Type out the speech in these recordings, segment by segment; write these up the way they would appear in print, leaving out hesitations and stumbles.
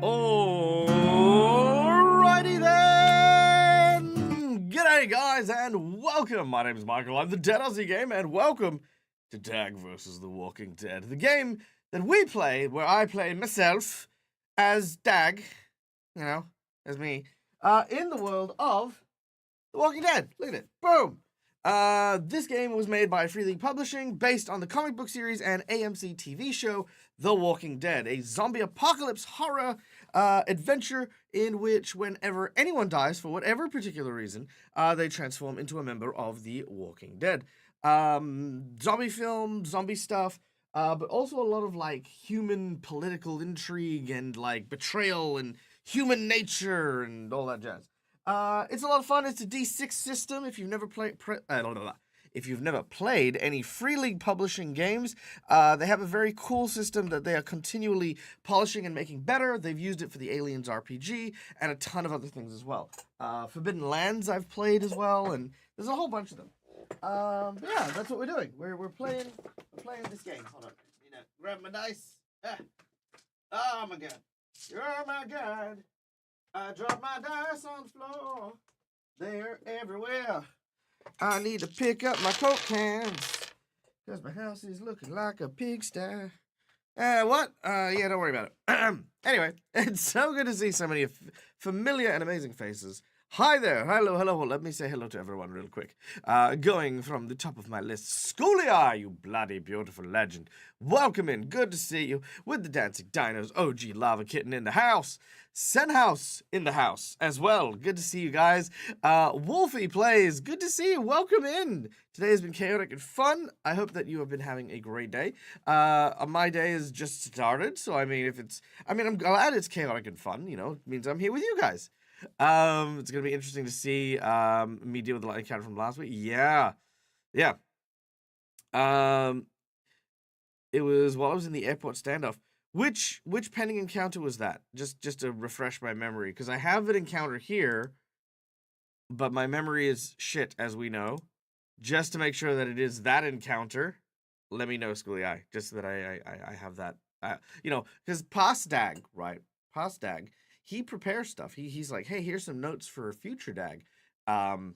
Alrighty then! G'day guys and welcome! My name is Michael, I'm the Dead Aussie Game, and welcome to DAG vs. The Walking Dead, the game that we play, where I play myself as DAG, you know, as me, in the world of The Walking Dead. Look at it. Boom! This game was made by Free League Publishing, based on the comic book series and AMC TV show The Walking Dead, a zombie apocalypse horror adventure in which whenever anyone dies for whatever particular reason, they transform into a member of The Walking Dead. Zombie film, zombie stuff, but also a lot of like human political intrigue and like betrayal and human nature and all that jazz. It's a lot of fun. It's a D6 system. If you've never if you've never played any Free League Publishing games, they have a very cool system that they are continually polishing and making better. They've used it for the Aliens RPG and a ton of other things as well. Forbidden Lands I've played as well, and there's a whole bunch of them. But yeah, that's what we're doing. We're playing this game. Hold on. Grab my dice. Oh my god. Oh my god. I dropped my dice on the floor. They're everywhere. I need to pick up my Coke cans. Because my house is looking like a pigsty. What? Yeah, don't worry about it. Anyway, it's so good to see so many familiar and amazing faces. Hi there. Hello. Well, let me say hello to everyone real quick. Going from the top of my list, Schoolia, you bloody beautiful legend. Welcome in. Good to see you. With the Dancing Dinos, OG Lava Kitten in the house. Senhouse in the house as well. Good to see you guys. Wolfie Plays. Good to see you. Welcome in. Today has been chaotic and fun. I hope that you have been having a great day. My day has just started, so I'm glad it's chaotic and fun. You know, it means I'm here with you guys. It's gonna be interesting to see me deal with the lightning counter from last week. Yeah. It was while I was in the airport standoff. Which pending encounter was that? Just to refresh my memory, because I have an encounter here, but my memory is shit, as we know. Just to make sure that it is that encounter, let me know, Schoolie, just so that I have that. You know, because past DAG, right? Past DAG, he prepares stuff. He's like, hey, here's some notes for future DAG. And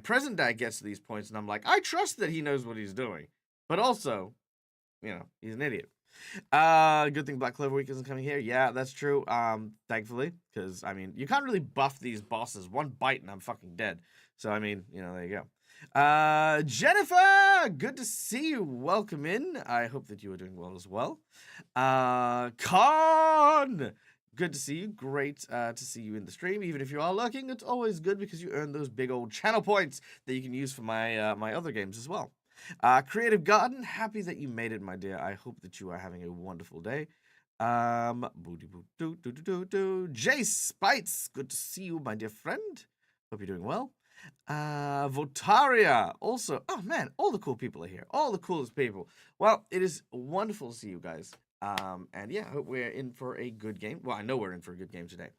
present DAG gets to these points, and I'm like, I trust that he knows what he's doing. But also, you know, he's an idiot. Good thing Black Clover Week isn't coming here. Yeah, that's true. Thankfully, because I mean, you can't really buff these bosses. One bite and I'm fucking dead. So I mean, you know, there you go. Jennifer, good to see you. Welcome in. I hope that you are doing well as well. Con, good to see you. Great to see you in the stream. Even if you are lurking, it's always good because you earn those big old channel points that you can use for my my other games as well. Creative Garden, happy that you made it, my dear. I hope that you are having a wonderful day. Jay Spites, good to see you, my dear friend. Hope you're doing well. Votaria, also. Oh man, all the cool people are here. All the coolest people. Well, it is wonderful to see you guys. And yeah, I hope we're in for a good game. Well, I know we're in for a good game today.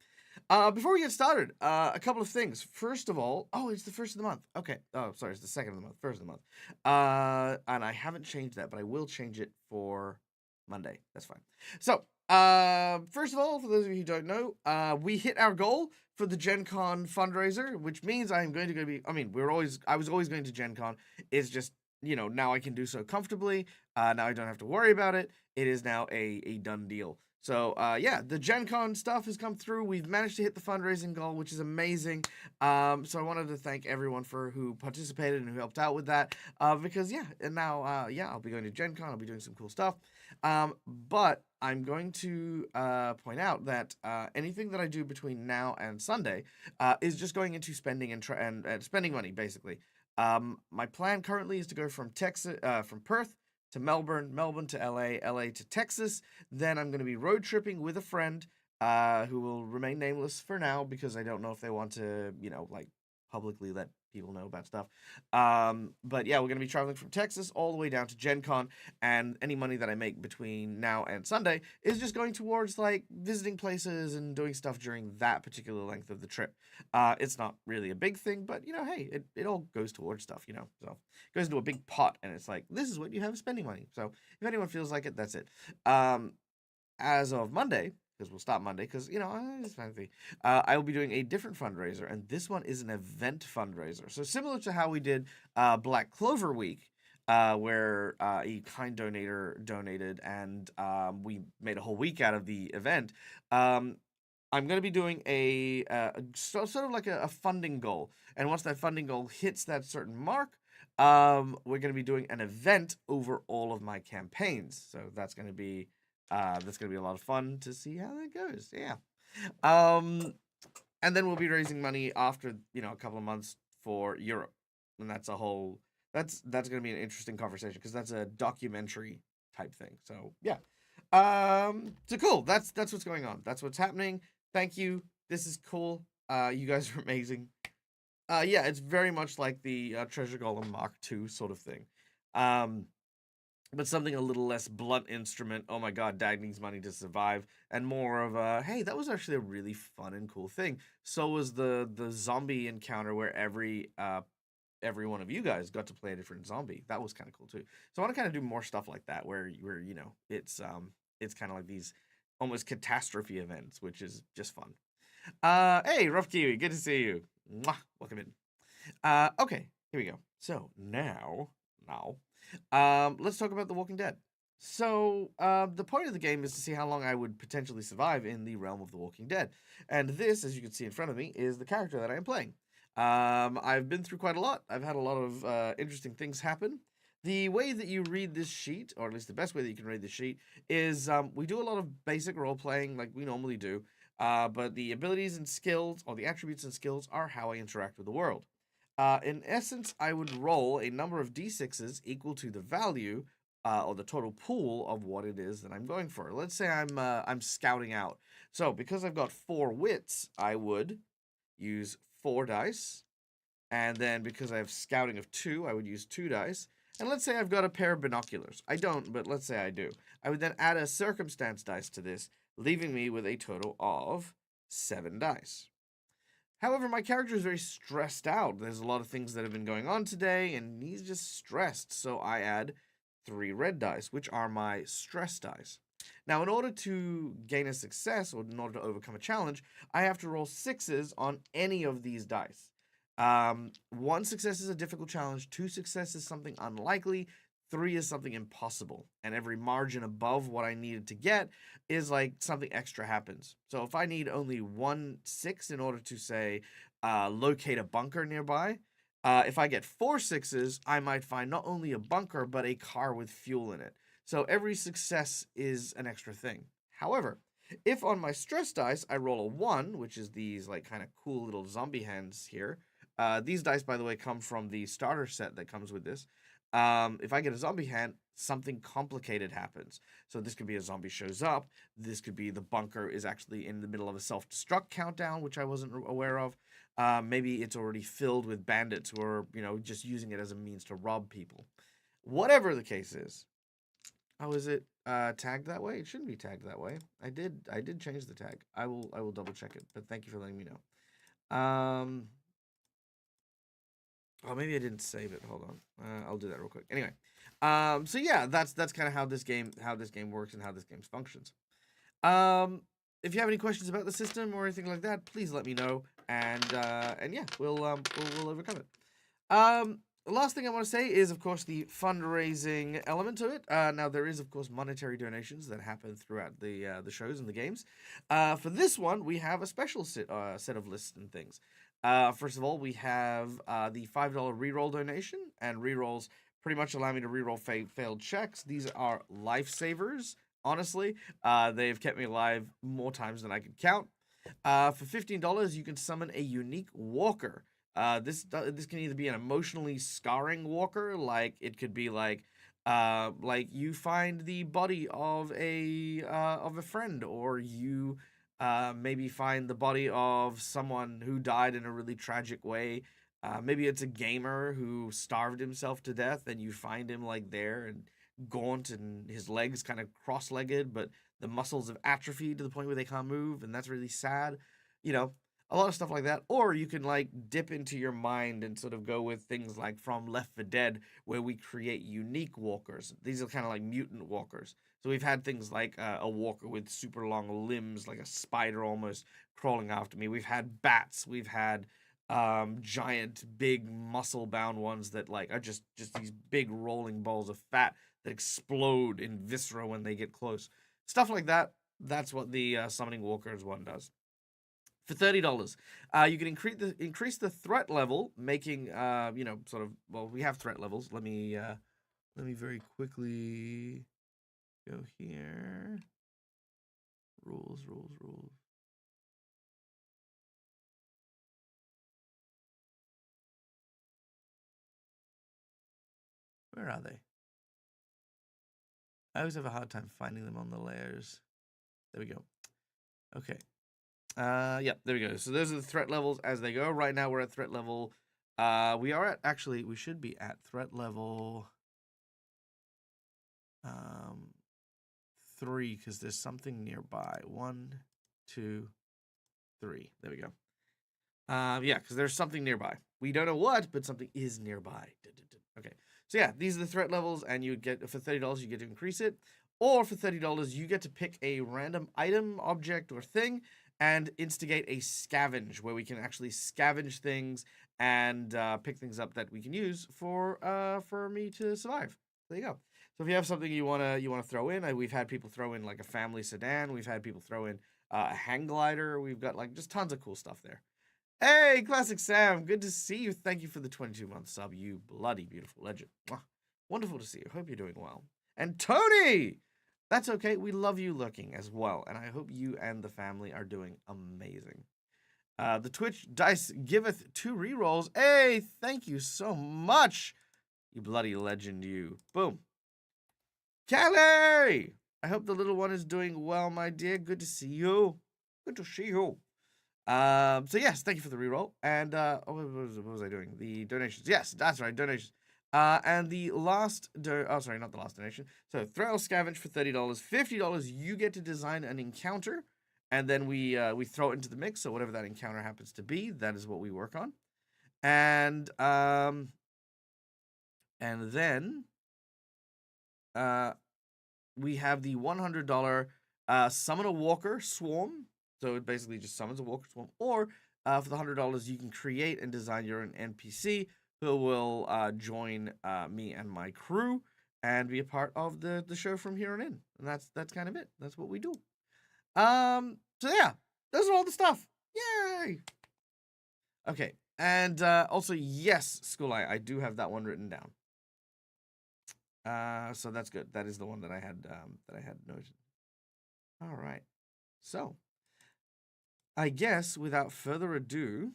Before we get started, a couple of things. First of all, it's the first of the month. Okay. Oh, sorry, it's the second of the month. First of the month. And I haven't changed that, but I will change it for Monday. That's fine. So, first of all, for those of you who don't know, we hit our goal for the Gen Con fundraiser, which means I'm going to go be. I mean, I was always going to Gen Con. It's just, you know, now I can do so comfortably. Now I don't have to worry about it. It is now a done deal. So, yeah, the Gen Con stuff has come through. We've managed to hit the fundraising goal, which is amazing. So I wanted to thank everyone who participated and who helped out with that. Because, yeah, and now, I'll be going to Gen Con. I'll be doing some cool stuff. But I'm going to point out that anything that I do between now and Sunday is just going into spending and spending money, basically. My plan currently is to go from Perth to Melbourne, Melbourne to LA, LA to Texas. Then I'm going to be road tripping with a friend who will remain nameless for now because I don't know if they want to, you know, like publicly let people know about stuff. But yeah, we're going to be traveling from Texas all the way down to Gen Con, and any money that I make between now and Sunday is just going towards like visiting places and doing stuff during that particular length of the trip. It's not really a big thing, but you know, hey, it all goes towards stuff, you know, so it goes into a big pot, and it's like, this is what you have spending money. So if anyone feels like it, that's it. As of Monday, because we'll stop Monday, because, you know, it's fancy. I will be doing a different fundraiser, and this one is an event fundraiser. So similar to how we did Black Clover Week, where a kind donator donated, and we made a whole week out of the event. I'm going to be doing a sort of like a funding goal, and once that funding goal hits that certain mark, we're going to be doing an event over all of my campaigns. So that's going to be a lot of fun to see how that goes. Yeah. And then we'll be raising money after, you know, a couple of months for Europe. And that's going to be an interesting conversation because that's a documentary type thing. So, yeah. So cool. That's what's going on. That's what's happening. Thank you. This is cool. You guys are amazing. Yeah, it's very much like the Treasure Golem Mark II sort of thing. Um, but something a little less blunt instrument. Oh my god, Dag needs money to survive, and more of a hey, that was actually a really fun and cool thing. So was the zombie encounter where every one of you guys got to play a different zombie. That was kind of cool too. So I want to kind of do more stuff like that where you know it's kind of like these almost catastrophe events, which is just fun. Hey, Rough Kiwi, good to see you. Mwah, welcome in. Okay, here we go. So now, let's talk about The Walking Dead. So, the point of the game is to see how long I would potentially survive in the realm of The Walking Dead. And this, as you can see in front of me, is the character that I am playing. I've been through quite a lot. I've had a lot of interesting things happen. The way that you read this sheet, or at least the best way that you can read this sheet, is we do a lot of basic role playing like we normally do. But the abilities and skills, or the attributes and skills, are how I interact with the world. In essence, I would roll a number of d6s equal to the value or the total pool of what it is that I'm going for. Let's say I'm scouting out. So because I've got 4 wits, I would use 4 dice, and then because I have scouting of 2, I would use 2 dice. And let's say I've got a pair of binoculars. I don't, but let's say I do. I would then add a circumstance dice to this, leaving me with a total of 7 dice. However, my character is very stressed out. There's a lot of things that have been going on today, and he's just stressed. So I add 3 red dice, which are my stress dice. Now, in order to gain a success, or in order to overcome a challenge, I have to roll 6s on any of these dice. 1 success is a difficult challenge, 2 success is something unlikely, 3 is something impossible, and every margin above what I needed to get is like something extra happens. So if I need only 1 6 in order to say locate a bunker nearby, if I get 4 6s, I might find not only a bunker but a car with fuel in it. So every success is an extra thing. However, if on my stress dice I roll a 1, which is these like kind of cool little zombie hands here, these dice, by the way, come from the starter set that comes with this. If I get a zombie hand, something complicated happens. So this could be a zombie shows up. This could be the bunker is actually in the middle of a self-destruct countdown, which I wasn't aware of. Maybe it's already filled with bandits who are, you know, just using it as a means to rob people. Whatever the case is. How is it tagged that way? It shouldn't be tagged that way. I did change the tag. I will double check it, but thank you for letting me know. Oh, maybe I didn't save it. Hold on. I'll do that real quick. Anyway, so yeah, that's kind of how this game works and how this game functions. If you have any questions about the system or anything like that, please let me know, and yeah, we'll overcome it. The last thing I want to say is, of course, the fundraising element to it. Now, there is, of course, monetary donations that happen throughout the shows and the games. For this one, we have a special set of lists and things. First of all, we have the $5 reroll donation, and rerolls pretty much allow me to reroll failed checks. These are lifesavers, honestly. They've kept me alive more times than I could count. For $15, you can summon a unique walker. This can either be an emotionally scarring walker, like it could be like you find the body of a friend, or you maybe find the body of someone who died in a really tragic way. Maybe it's a gamer who starved himself to death, and you find him like there and gaunt, and his legs kind of cross-legged, but the muscles have atrophied to the point where they can't move, and that's really sad. You know, a lot of stuff like that. Or you can like dip into your mind and sort of go with things like from Left 4 Dead, where we create unique walkers. These are kind of like mutant walkers. So we've had things like a walker with super long limbs, like a spider almost, crawling after me. We've had bats. We've had giant, big, muscle-bound ones that like are just these big rolling balls of fat that explode in viscera when they get close. Stuff like that. That's what the summoning walkers one does. For $30, you can increase the threat level, making you know, sort of, well, we have threat levels. Let me very quickly go here. Rules. Where are they? I always have a hard time finding them on the layers. There we go. Okay. Yeah, there we go. So those are the threat levels as they go. Right now we're at threat level We are at, actually, we should be at threat level 3, because there's something nearby. 1, 2, 3. There we go. Yeah, because there's something nearby. We don't know what, but something is nearby. Okay. So yeah, these are the threat levels, and you get, for $30, you get to increase it. Or for $30, you get to pick a random item, object, or thing, and instigate a scavenge, where we can actually scavenge things and pick things up that we can use for me to survive. There you go. So if you have something you wanna throw in, we've had people throw in like a family sedan. We've had people throw in a hang glider. We've got like just tons of cool stuff there. Hey, Classic Sam, good to see you. Thank you for the 22-month sub, you bloody beautiful legend. Mwah. Wonderful to see you. Hope you're doing well. And Tony! That's okay. We love you lurking as well, and I hope you and the family are doing amazing. The Twitch dice giveth 2 rerolls. Hey, thank you so much, you bloody legend, you. Boom. Kelly! I hope the little one is doing well, my dear. Good to see you. Good to see you. So yes, thank you for the reroll. And what was I doing? The donations. Yes, that's right, donations. And the last sorry, not the last donation. So throw scavenge for $30. $50, you get to design an encounter, and then we throw it into the mix. So whatever that encounter happens to be, that is what we work on. And then we have the $100 summon a walker swarm. So it basically just summons a walker swarm. Or for the $100, you can create and design your own NPC who will join me and my crew and be a part of the show from here on in. And that's kind of it. That's what we do. So yeah, those are all the stuff. Yay! Okay, and also yes, School I do have that one written down. So that's good. That is the one that I had noted. All right, so I guess without further ado,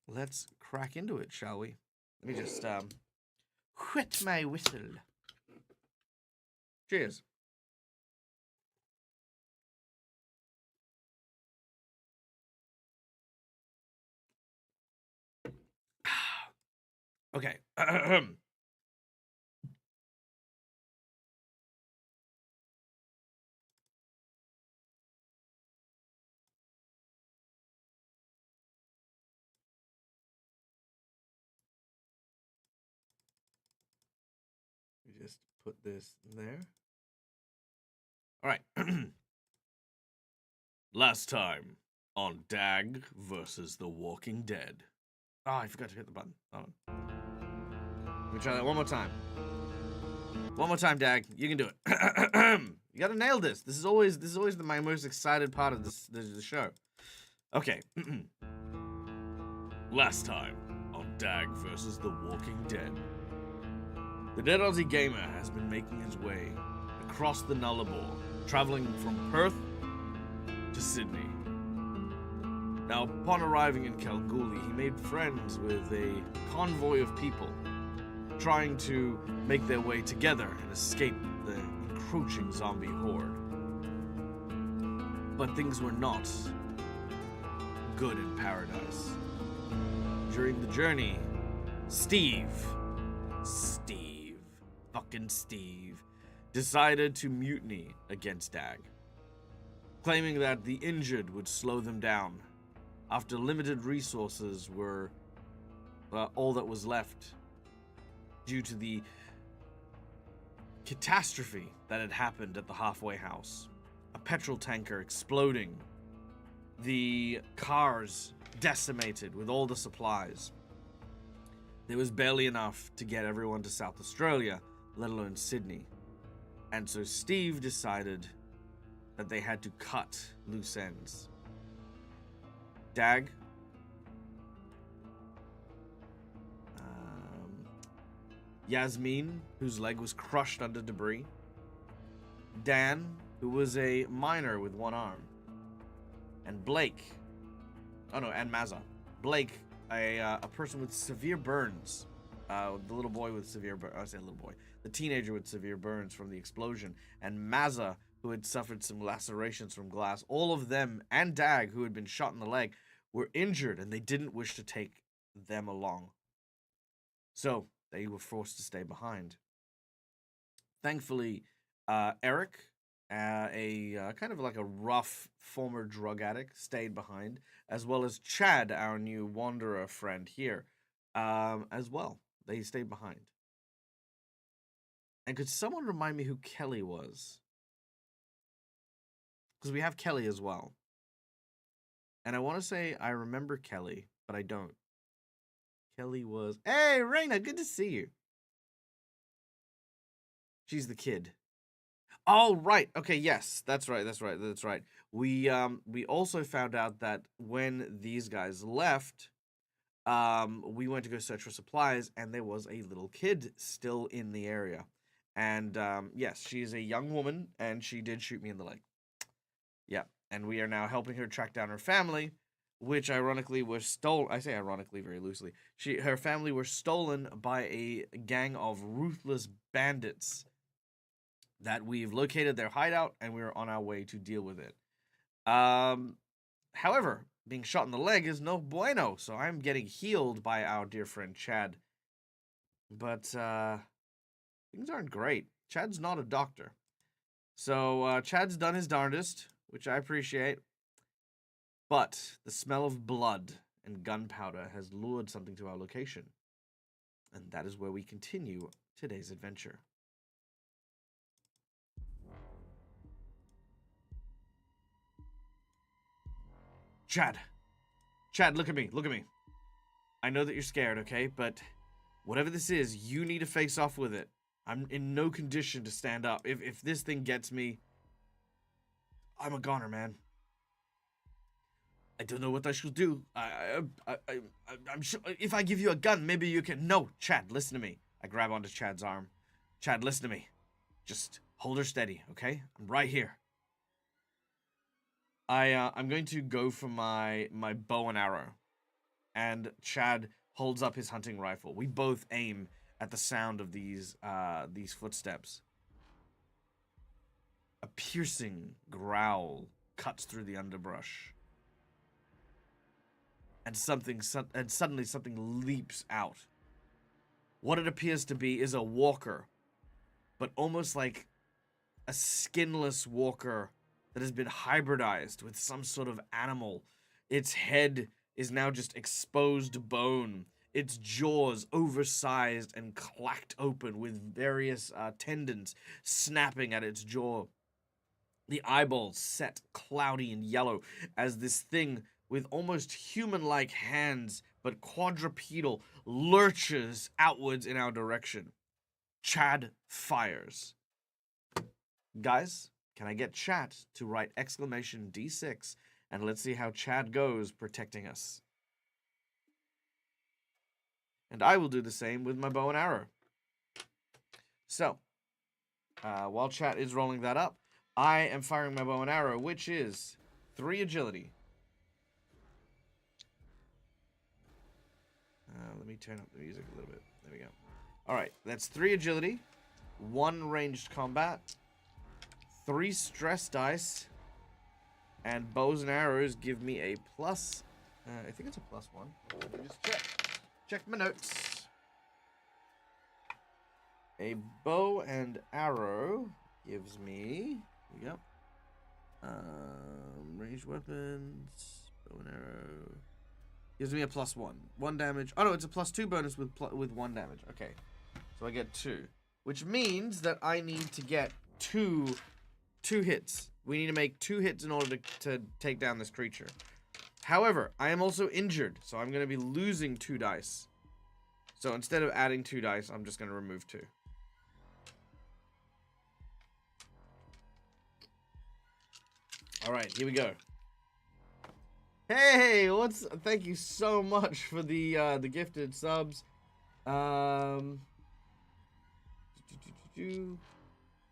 let's crack into it, shall we? Let me just whet my whistle. Cheers. Okay. Just put this there. All right. Last time on DAG versus The Walking Dead. Oh, I forgot to hit the button. Hold on. Let me try that one more time. One more time, DAG. You can do it. You gotta nail this. This is always my most excited part of the show. Okay. Last time on DAG versus The Walking Dead. The Dead Aussie Gamer has been making his way across the Nullarbor, traveling from Perth to Sydney. Now, upon arriving in Kalgoorlie, he made friends with a convoy of people trying to make their way together and escape the encroaching zombie horde. But things were not good in paradise. During the journey, Steve, decided to mutiny against DAG, claiming that the injured would slow them down after limited resources were all that was left due to the catastrophe that had happened at the halfway house. A petrol tanker exploding, the cars decimated with all the supplies. There was barely enough to get everyone to South Australia, let alone Sydney. And so Steve decided that they had to cut loose ends. DAG, Yasmin, whose leg was crushed under debris, Dan, who was a miner with one arm, and Blake, and Mazza. Blake, a person with severe burns, the little boy with severe burns, I say little boy, the teenager with severe burns from the explosion, and Mazza, who had suffered some lacerations from glass. All of them, and DAG, who had been shot in the leg, were injured, and they didn't wish to take them along. So they were forced to stay behind. Thankfully, Eric, a kind of like a rough former drug addict, stayed behind, as well as Chad, our new wanderer friend here, as well. They stayed behind. And could someone remind me who Kelly was? Because we have Kelly as well. And I want to say I remember Kelly, but I don't. Kelly was... Hey, Raina, good to see you. She's the kid. Oh, right. Okay, yes. That's right. We also found out that when these guys left, we went to go search for supplies, and there was a little kid still in the area. And yes, she is a young woman, and she did shoot me in the leg. Yeah, and we are now helping her track down her family, which ironically was stolen. I say ironically very loosely. Her family were stolen by a gang of ruthless bandits that we've located their hideout, and we're on our way to deal with it. However, being shot in the leg is no bueno, so I'm getting healed by our dear friend Chad. But things aren't great. Chad's not a doctor. So Chad's done his darndest, which I appreciate. But the smell of blood and gunpowder has lured something to our location. And that is where we continue today's adventure. Chad, look at me. I know that you're scared, okay? But whatever this is, you need to face off with it. I'm in no condition to stand up. If this thing gets me, I'm a goner, man. I don't know what I should do. I'm sure if I give you a gun, maybe you can... No, Chad, listen to me. I grab onto Chad's arm. Chad, listen to me. Just hold her steady, okay? I'm right here. I'm going to go for my bow and arrow, and Chad holds up his hunting rifle. We both aim at the sound of these footsteps. A piercing growl cuts through the underbrush, and suddenly something leaps out. What it appears to be is a walker, but almost like a skinless walker that has been hybridized with some sort of animal. Its head is now just exposed bone. Its jaws oversized and clacked open with various tendons snapping at its jaw. The eyeballs set cloudy and yellow as this thing with almost human-like hands but quadrupedal lurches outwards in our direction. Chad fires. Guys, can I get chat to write exclamation D6, and let's see how Chad goes protecting us. And I will do the same with my bow and arrow. So, while chat is rolling that up, I am firing my bow and arrow, which is 3 agility. Let me turn up the music a little bit. There we go. Alright, that's 3 agility, 1 ranged combat, 3 stress dice, and bows and arrows give me a plus. I think it's a +1. Let me just check my notes. A bow and arrow gives me. Here we go. Ranged weapons, bow and arrow gives me a +1. 1 damage. Oh no, it's a +2 bonus with 1 damage. Okay, so I get 2, which means that I need to get two hits. We need to make 2 hits in order to take down this creature. However, I am also injured, so I'm going to be losing 2 dice. So instead of adding 2 dice, I'm just going to remove 2. All right, here we go. Hey, thank you so much for the gifted subs. All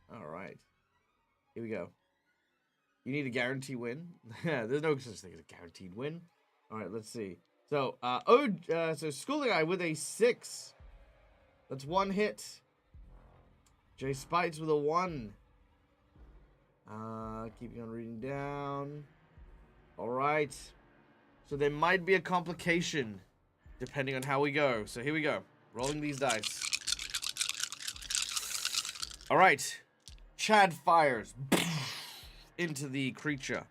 right. Here we go. You need a guarantee win. There's no such thing as a guaranteed win. All right, let's see. So, so Schooling Eye with a 6. That's 1 hit. Jay Spites with a 1. Keeping on reading down. All right. So there might be a complication depending on how we go. So here we go. Rolling these dice. All right. Chad fires into the creature.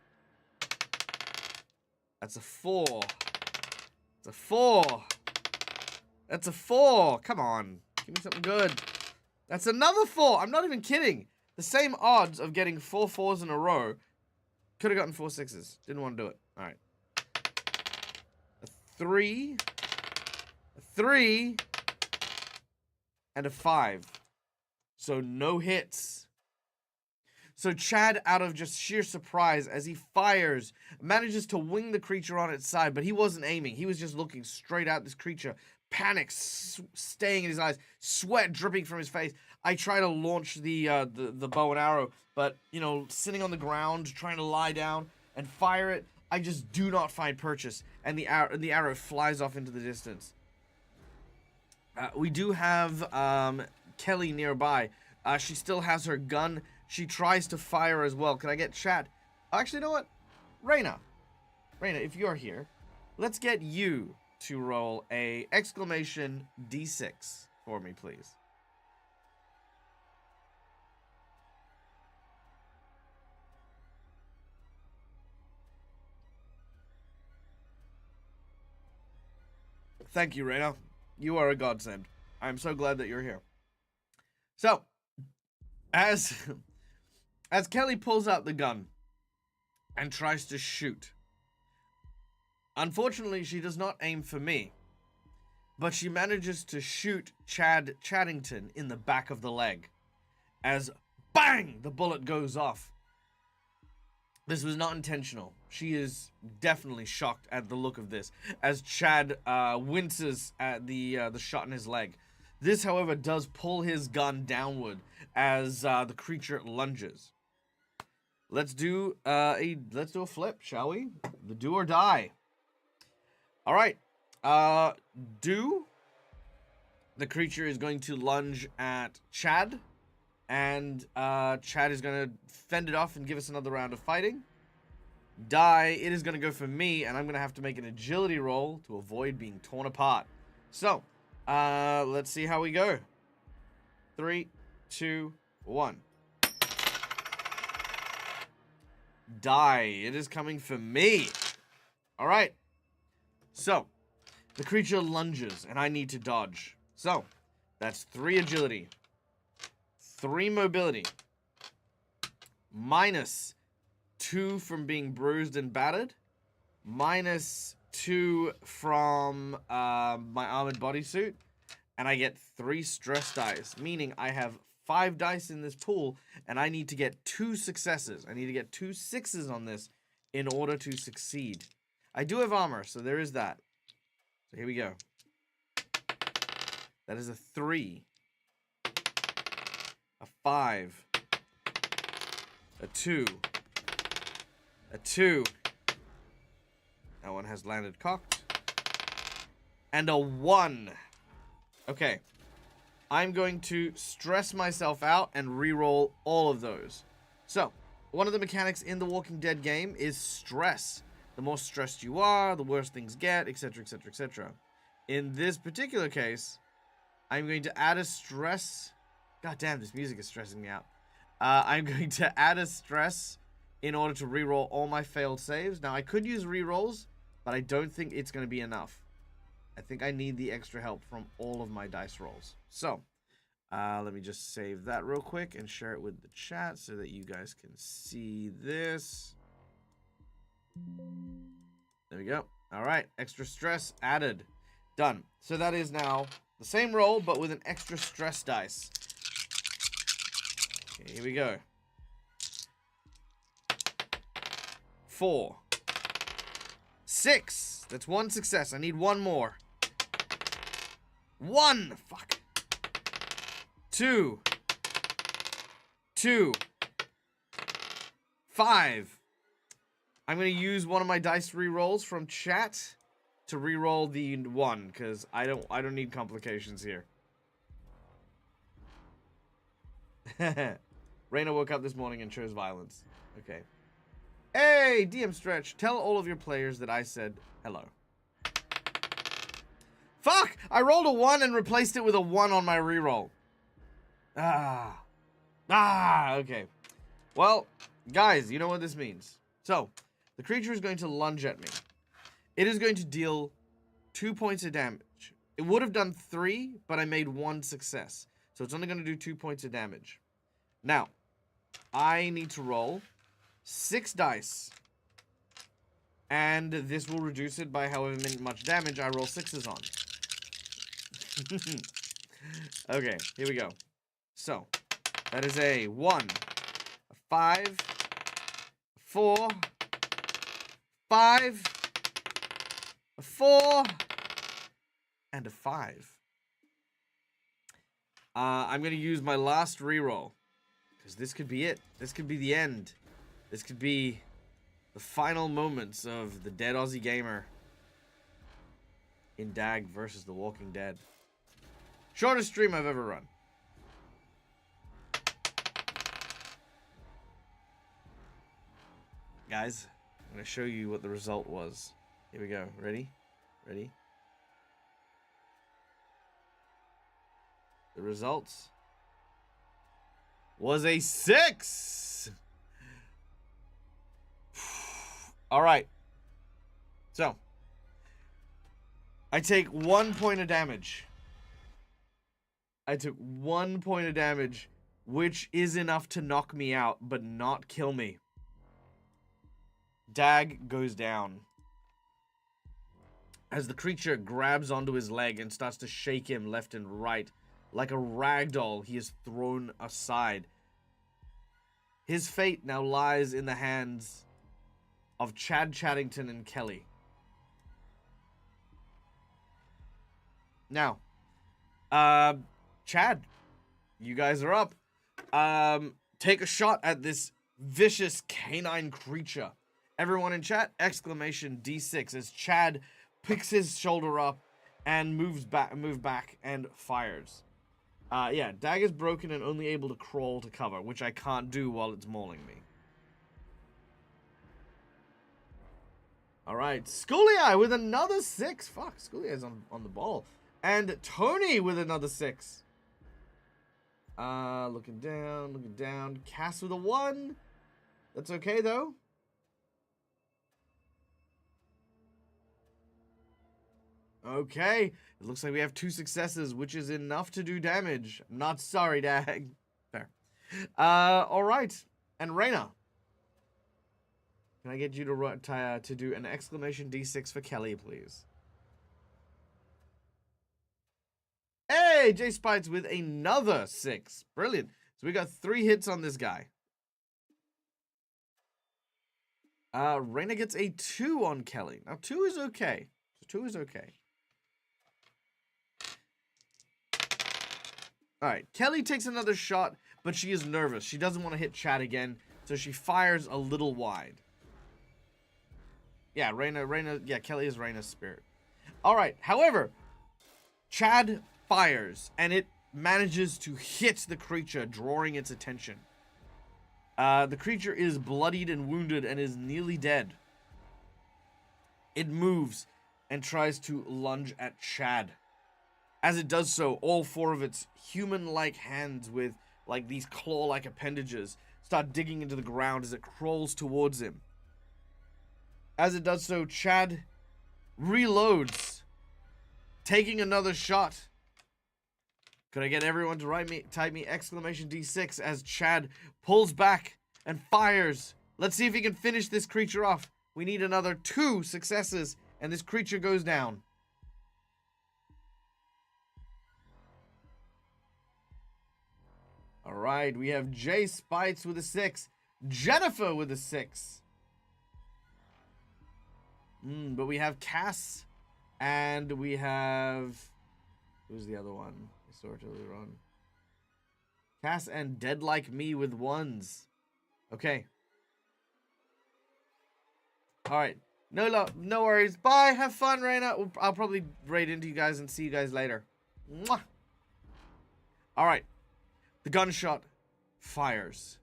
That's a 4. It's a 4. That's a 4. Come on. Give me something good. That's another 4. I'm not even kidding. The same odds of getting 4 4s in a row. Could have gotten 4 6s. Didn't want to do it. All right. A 3. A 3. And a 5. So no hits. So Chad, out of just sheer surprise, as he fires, manages to wing the creature on its side, but he wasn't aiming. He was just looking straight at this creature. Panic staying in his eyes, sweat dripping from his face. I try to launch the bow and arrow, but, you know, sitting on the ground, trying to lie down and fire it, I just do not find purchase, and the arrow flies off into the distance. We do have Kelly nearby. She still has her gun. She tries to fire as well. Can I get chat? Actually, you know what? Reyna, if you're here, let's get you to roll a exclamation D6 for me, please. Thank you, Reyna. You are a godsend. I'm so glad that you're here. So, as Kelly pulls out the gun and tries to shoot, unfortunately, she does not aim for me, but she manages to shoot Chad Chaddington in the back of the leg. As bang, the bullet goes off. This was not intentional. She is definitely shocked at the look of this, as Chad winces at the shot in his leg. This, however, does pull his gun downward as the creature lunges. Let's do a flip, shall we? The do or die. All right. The creature is going to lunge at Chad, and Chad is going to fend it off and give us another round of fighting. Die, it is going to go for me, and I'm going to have to make an agility roll to avoid being torn apart. So, let's see how we go. 3, 2, 1. Die, it is coming for me. All right. So, the creature lunges, and I need to dodge. So, that's 3 agility, 3 mobility, minus 2 from being bruised and battered, minus 2 from my armored bodysuit, and I get 3 stress dice, meaning I have 5 dice in this pool, and I need to get 2 successes. I need to get 2 6s on this in order to succeed. I do have armor, so there is that. So here we go. That is a 3, a 5, a 2, a 2. That one has landed cocked. And a 1. Okay. I'm going to stress myself out and re-roll all of those. So, one of the mechanics in the Walking Dead game is stress. The more stressed you are, the worse things get, etc, etc, etc. In this particular case, I'm going to add a stress. God damn, this music is stressing me out. I'm going to add a stress in order to re-roll all my failed saves. Now, I could use re-rolls, but I don't think it's going to be enough. I think I need the extra help from all of my dice rolls. So, let me just save that real quick and share it with the chat so that you guys can see this. There we go. All right, extra stress added. Done. So that is now the same roll, but with an extra stress dice. Okay, here we go. 4. 6. That's 1 success. I need 1 more. 1. Fuck. 2. 2. 5. I'm going to use one of my dice re-rolls from chat to re-roll the 1, because I don't need complications here. Reyna woke up this morning and chose violence. Okay. Hey, DM Stretch, tell all of your players that I said hello. Fuck! I rolled a 1 and replaced it with a 1 on my reroll. Okay. Well, guys, you know what this means. So, the creature is going to lunge at me. It is going to deal 2 points of damage. It would have done 3, but I made 1 success. So it's only going to do 2 points of damage. Now, I need to roll 6 dice. And this will reduce it by however much damage I roll 6s on. Okay, here we go. So, that is a 1, a 5, a 4, 5, a 4, and a 5. I'm going to use my last reroll. Because this could be it. This could be the end. This could be the final moments of the Dead Aussie Gamer in DAG versus The Walking Dead. Shortest stream I've ever run. Guys, I'm going to show you what the result was. Here we go. Ready? Ready? The results was a 6. All right. So, I take 1 point of damage. I took 1 point of damage, which is enough to knock me out, but not kill me. DAG goes down as the creature grabs onto his leg and starts to shake him left and right. Like a ragdoll, he is thrown aside. His fate now lies in the hands of Chad Chaddington and Kelly. Now, Chad, you guys are up. Take a shot at this vicious canine creature. Everyone in chat, exclamation D6 as Chad picks his shoulder up and move back and fires. Yeah, DAG is broken and only able to crawl to cover, which I can't do while it's mauling me. Alright, Schoolie with another 6. Fuck, Schoolie is on the ball. And Tony with another 6. Looking down. Cass with a 1. That's okay, though. Okay, it looks like we have 2 successes, which is enough to do damage. Not sorry, DAG. Fair. Alright. And Raina. Can I get you to do an exclamation D6 for Kelly, please? Hey, J Spites with another 6. Brilliant. So we got 3 hits on this guy. Raina gets a 2 on Kelly. Now, 2 is okay. 2 is okay. Alright, Kelly takes another shot, but she is nervous. She doesn't want to hit Chad again, so she fires a little wide. Yeah, Kelly is Raina's spirit. Alright, however, Chad fires, and it manages to hit the creature, drawing its attention. The creature is bloodied and wounded and is nearly dead. It moves and tries to lunge at Chad. As it does so, all 4 of its human-like hands with, like, these claw-like appendages start digging into the ground as it crawls towards him. As it does so, Chad reloads, taking another shot. Could I get everyone to type me exclamation D6 as Chad pulls back and fires? Let's see if he can finish this creature off. We need another 2 successes, and this creature goes down. Alright, we have Jay Spites with a 6. Jennifer with a 6. But we have Cass. And we have... Who's the other one? I saw it earlier on. Cass and Dead Like Me with 1s. Okay. Alright. No worries. Bye. Have fun, Raina. I'll probably raid into you guys and see you guys later. Mwah. Alright. The gunshot fires.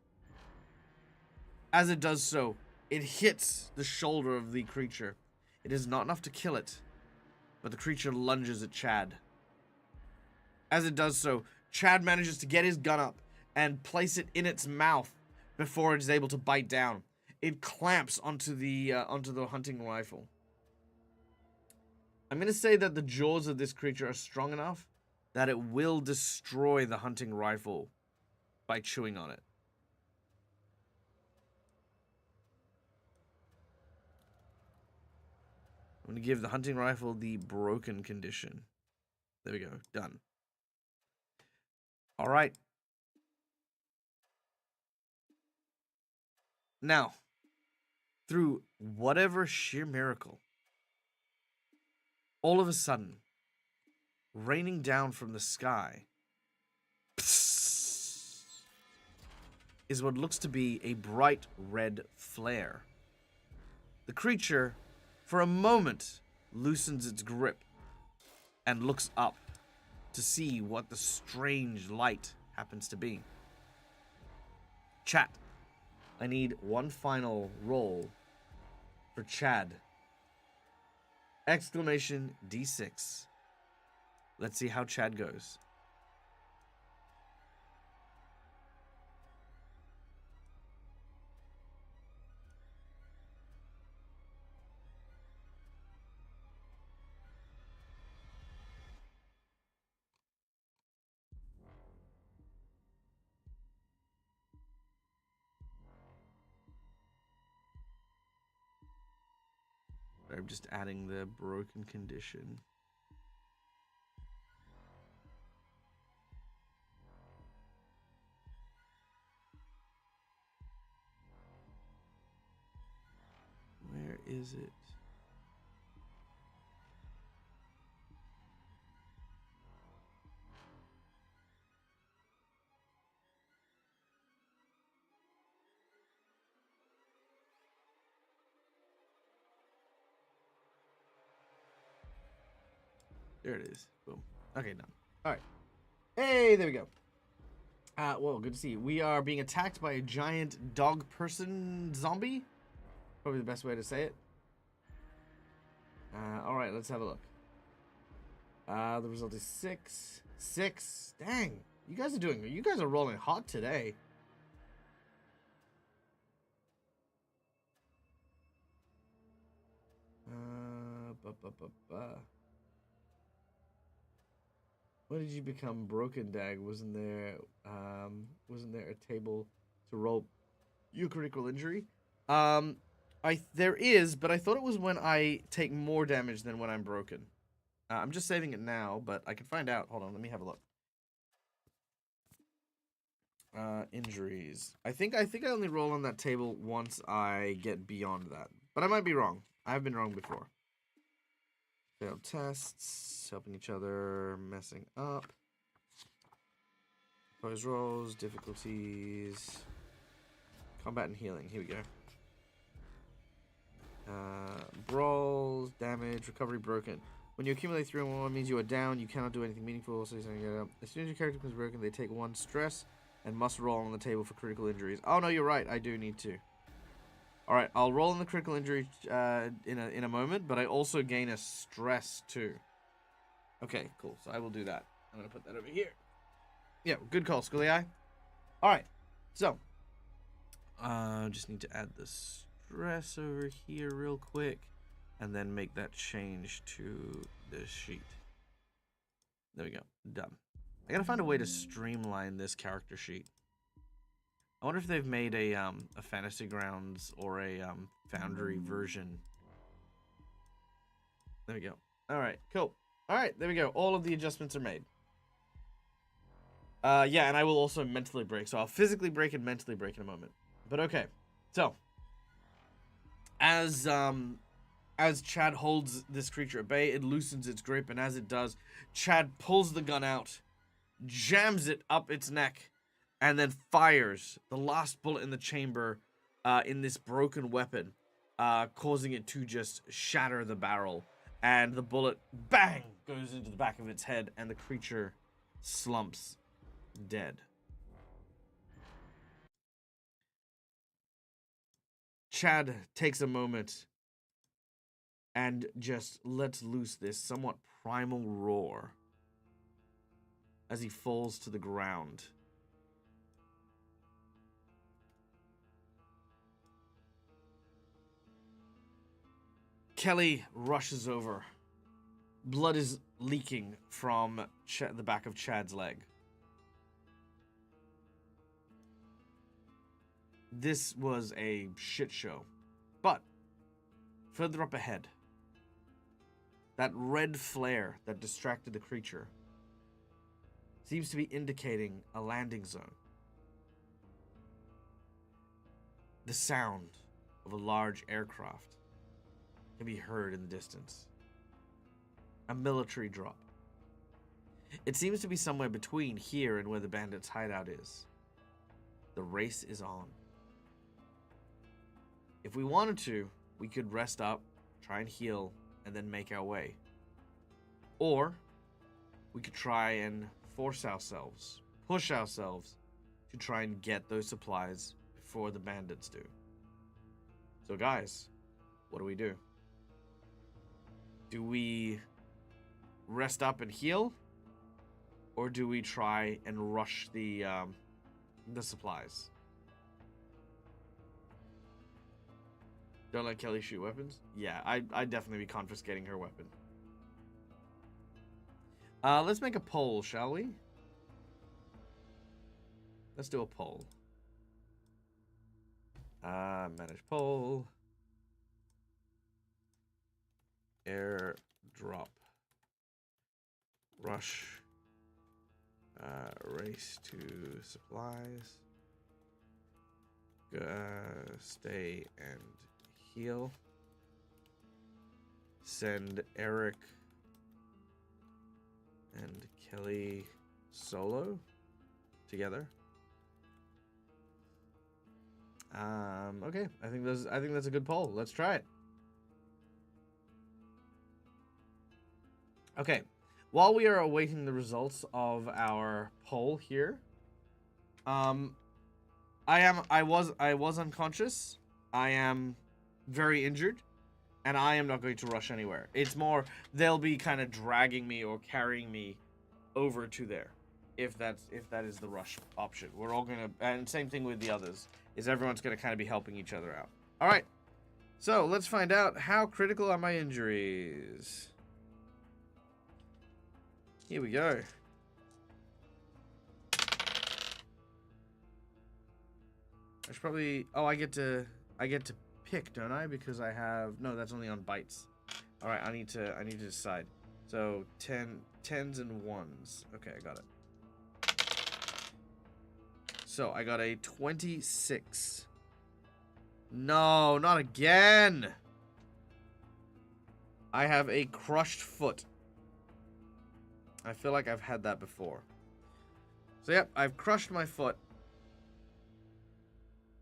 As it does so, it hits the shoulder of the creature. It is not enough to kill it, but the creature lunges at Chad. As it does so, Chad manages to get his gun up and place it in its mouth before it is able to bite down. It clamps onto the hunting rifle. I'm going to say that the jaws of this creature are strong enough that it will destroy the hunting rifle by chewing on it. I'm going to give the hunting rifle the broken condition. There we go. Done. All right. Now, through whatever sheer miracle, all of a sudden, raining down from the sky is what looks to be a bright red flare. The creature, for a moment, loosens its grip and looks up to see what the strange light happens to be. Chat, I need one final roll for Chad. Exclamation D6. Let's see how Chad goes. I'm just adding the broken condition. Where is it? There it is. Boom. Okay, done. All right. Hey, there we go. Well, good to see you. We are being attacked by a giant dog person zombie. Probably the best way to say it. All right, let's have a look. The result is 6. 6. Dang. You guys are rolling hot today. When did you become broken, DAG? Wasn't there a table to roll your critical injury? There is, but I thought it was when I take more damage than when I'm broken. I'm just saving it now, but I can find out. Hold on, let me have a look. Injuries. I think I only roll on that table once I get beyond that, but I might be wrong. I've been wrong before. Failed tests, helping each other, messing up. Pose rolls, difficulties, combat and healing. Here we go. Brawls, damage, recovery broken. When you accumulate 3 and 1 means you are down. You cannot do anything meaningful, so you get up. As soon as your character becomes broken, they take 1 stress and must roll on the table for critical injuries. Oh no, you're right. I do need to. All right, I'll roll in the critical injury in a moment, but I also gain a stress too. Okay, cool. So I will do that. I'm gonna put that over here. Yeah, good call, Scully Eye. All right, so just need to add the stress over here real quick, and then make that change to this sheet. There we go. Done. I gotta find a way to streamline this character sheet. I wonder if they've made a Fantasy Grounds or a Foundry version. There we go. All right, cool. All right, there we go. All of the adjustments are made. Yeah, and I will also mentally break. So I'll physically break and mentally break in a moment. But okay. So as Chad holds this creature at bay, it loosens its grip, and as it does, Chad pulls the gun out, jams it up its neck, and then fires the last bullet in the chamber in this broken weapon, causing it to just shatter the barrel. And the bullet, bang, goes into the back of its head, and the creature slumps dead. Chad takes a moment and just lets loose this somewhat primal roar as he falls to the ground. Kelly rushes over. Blood is leaking from the back of Chad's leg. This was a shit show. But further up ahead, that red flare that distracted the creature seems to be indicating a landing zone. The sound of a large aircraft can be heard in the distance. A military drop. It seems to be somewhere between here and where the bandits' hideout is. The race is on. If we wanted to, we could rest up, try and heal, and then make our way. Or we could try and force ourselves, push ourselves to try and get those supplies before the bandits do. So guys, what do we do? Do we rest up and heal? Or do we try and rush the supplies? Don't let Kelly shoot weapons? Yeah, I'd definitely be confiscating her weapon. Let's make a poll, shall we? Let's do a poll. Manage poll. Airdrop. Rush. Race to supplies. Stay and heal. Send Eric and Kelly solo together. Okay, I think that's a good poll. Let's try it. Okay, while we are awaiting the results of our poll here, I was unconscious. I am very injured, and I am not going to rush anywhere. It's more they'll be kind of dragging me or carrying me over to there, if that is the rush option. We're all gonna, and same thing with the others, is everyone's gonna kind of be helping each other out. All right, so let's find out how critical are my injuries. Here we go. I should probably, oh, I get to pick, don't I? Because I have, no, that's only on bites. All right, I need to decide. So 10s and 1s. Okay, I got it. So I got a 26. No, not again. I have a crushed foot. I feel like I've had that before. So yep, I've crushed my foot.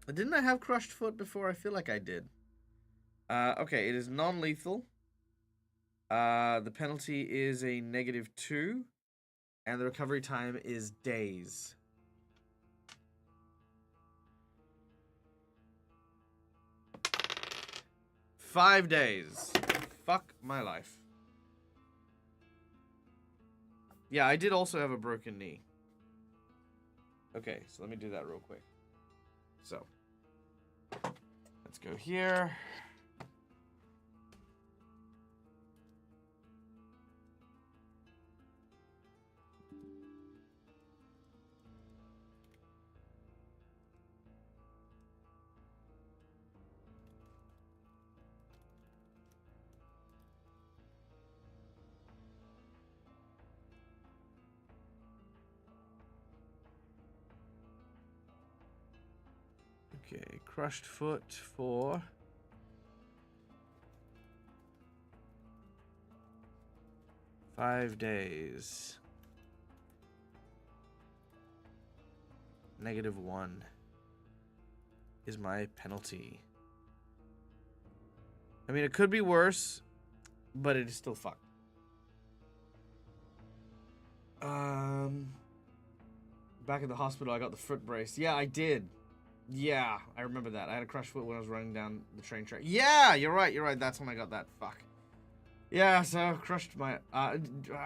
Didn't I have crushed foot before? I feel like I did. Okay, it is non-lethal. The penalty is a -2. And the recovery time is days. Five days. Fuck my life. Yeah, I did also have a broken knee. Okay, so let me do that real quick. So, let's go here. Okay, crushed foot for 5 days. -1 is my penalty. I mean, it could be worse, but it is still fucked. Back at the hospital, I got the foot brace. Yeah, I did. Yeah, I remember that. I had a crushed foot when I was running down the train track. Yeah, you're right. That's when I got that. Fuck. Yeah, so I've crushed my... I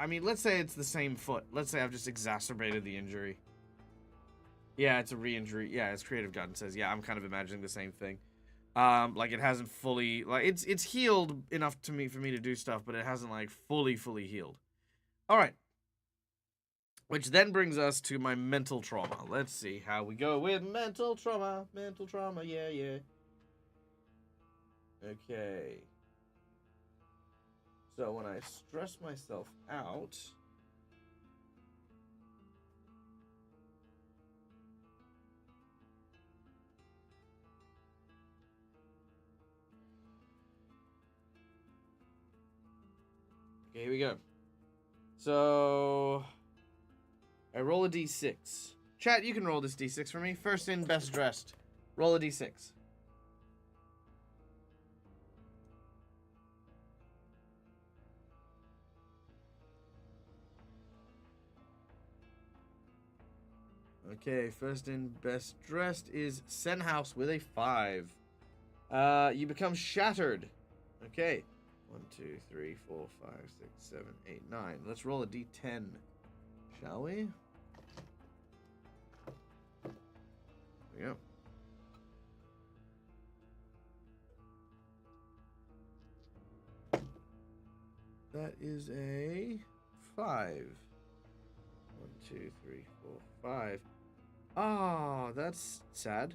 mean, let's say it's the same foot. Let's say I've just exacerbated the injury. Yeah, it's a re-injury. Yeah, as Creative Garden says. Yeah, I'm kind of imagining the same thing. Like it hasn't fully... Like, it's healed enough for me to do stuff, but it hasn't, like, fully healed. Alright. Which then brings us to my mental trauma. Let's see how we go with mental trauma. Mental trauma, yeah, yeah. Okay. So when I stress myself out... Okay, here we go. So... I roll a d6. Chat, you can roll this d6 for me. First in, best dressed. Roll a d6. Okay, first in, best dressed is Senhouse with a 5. You become shattered. Okay. 1, 2, 3, 4, 5, 6, 7, 8, 9. Let's roll a d10. Shall we? There we go. That is a 5. 1, 2, 3, 4, 5. Oh, that's sad.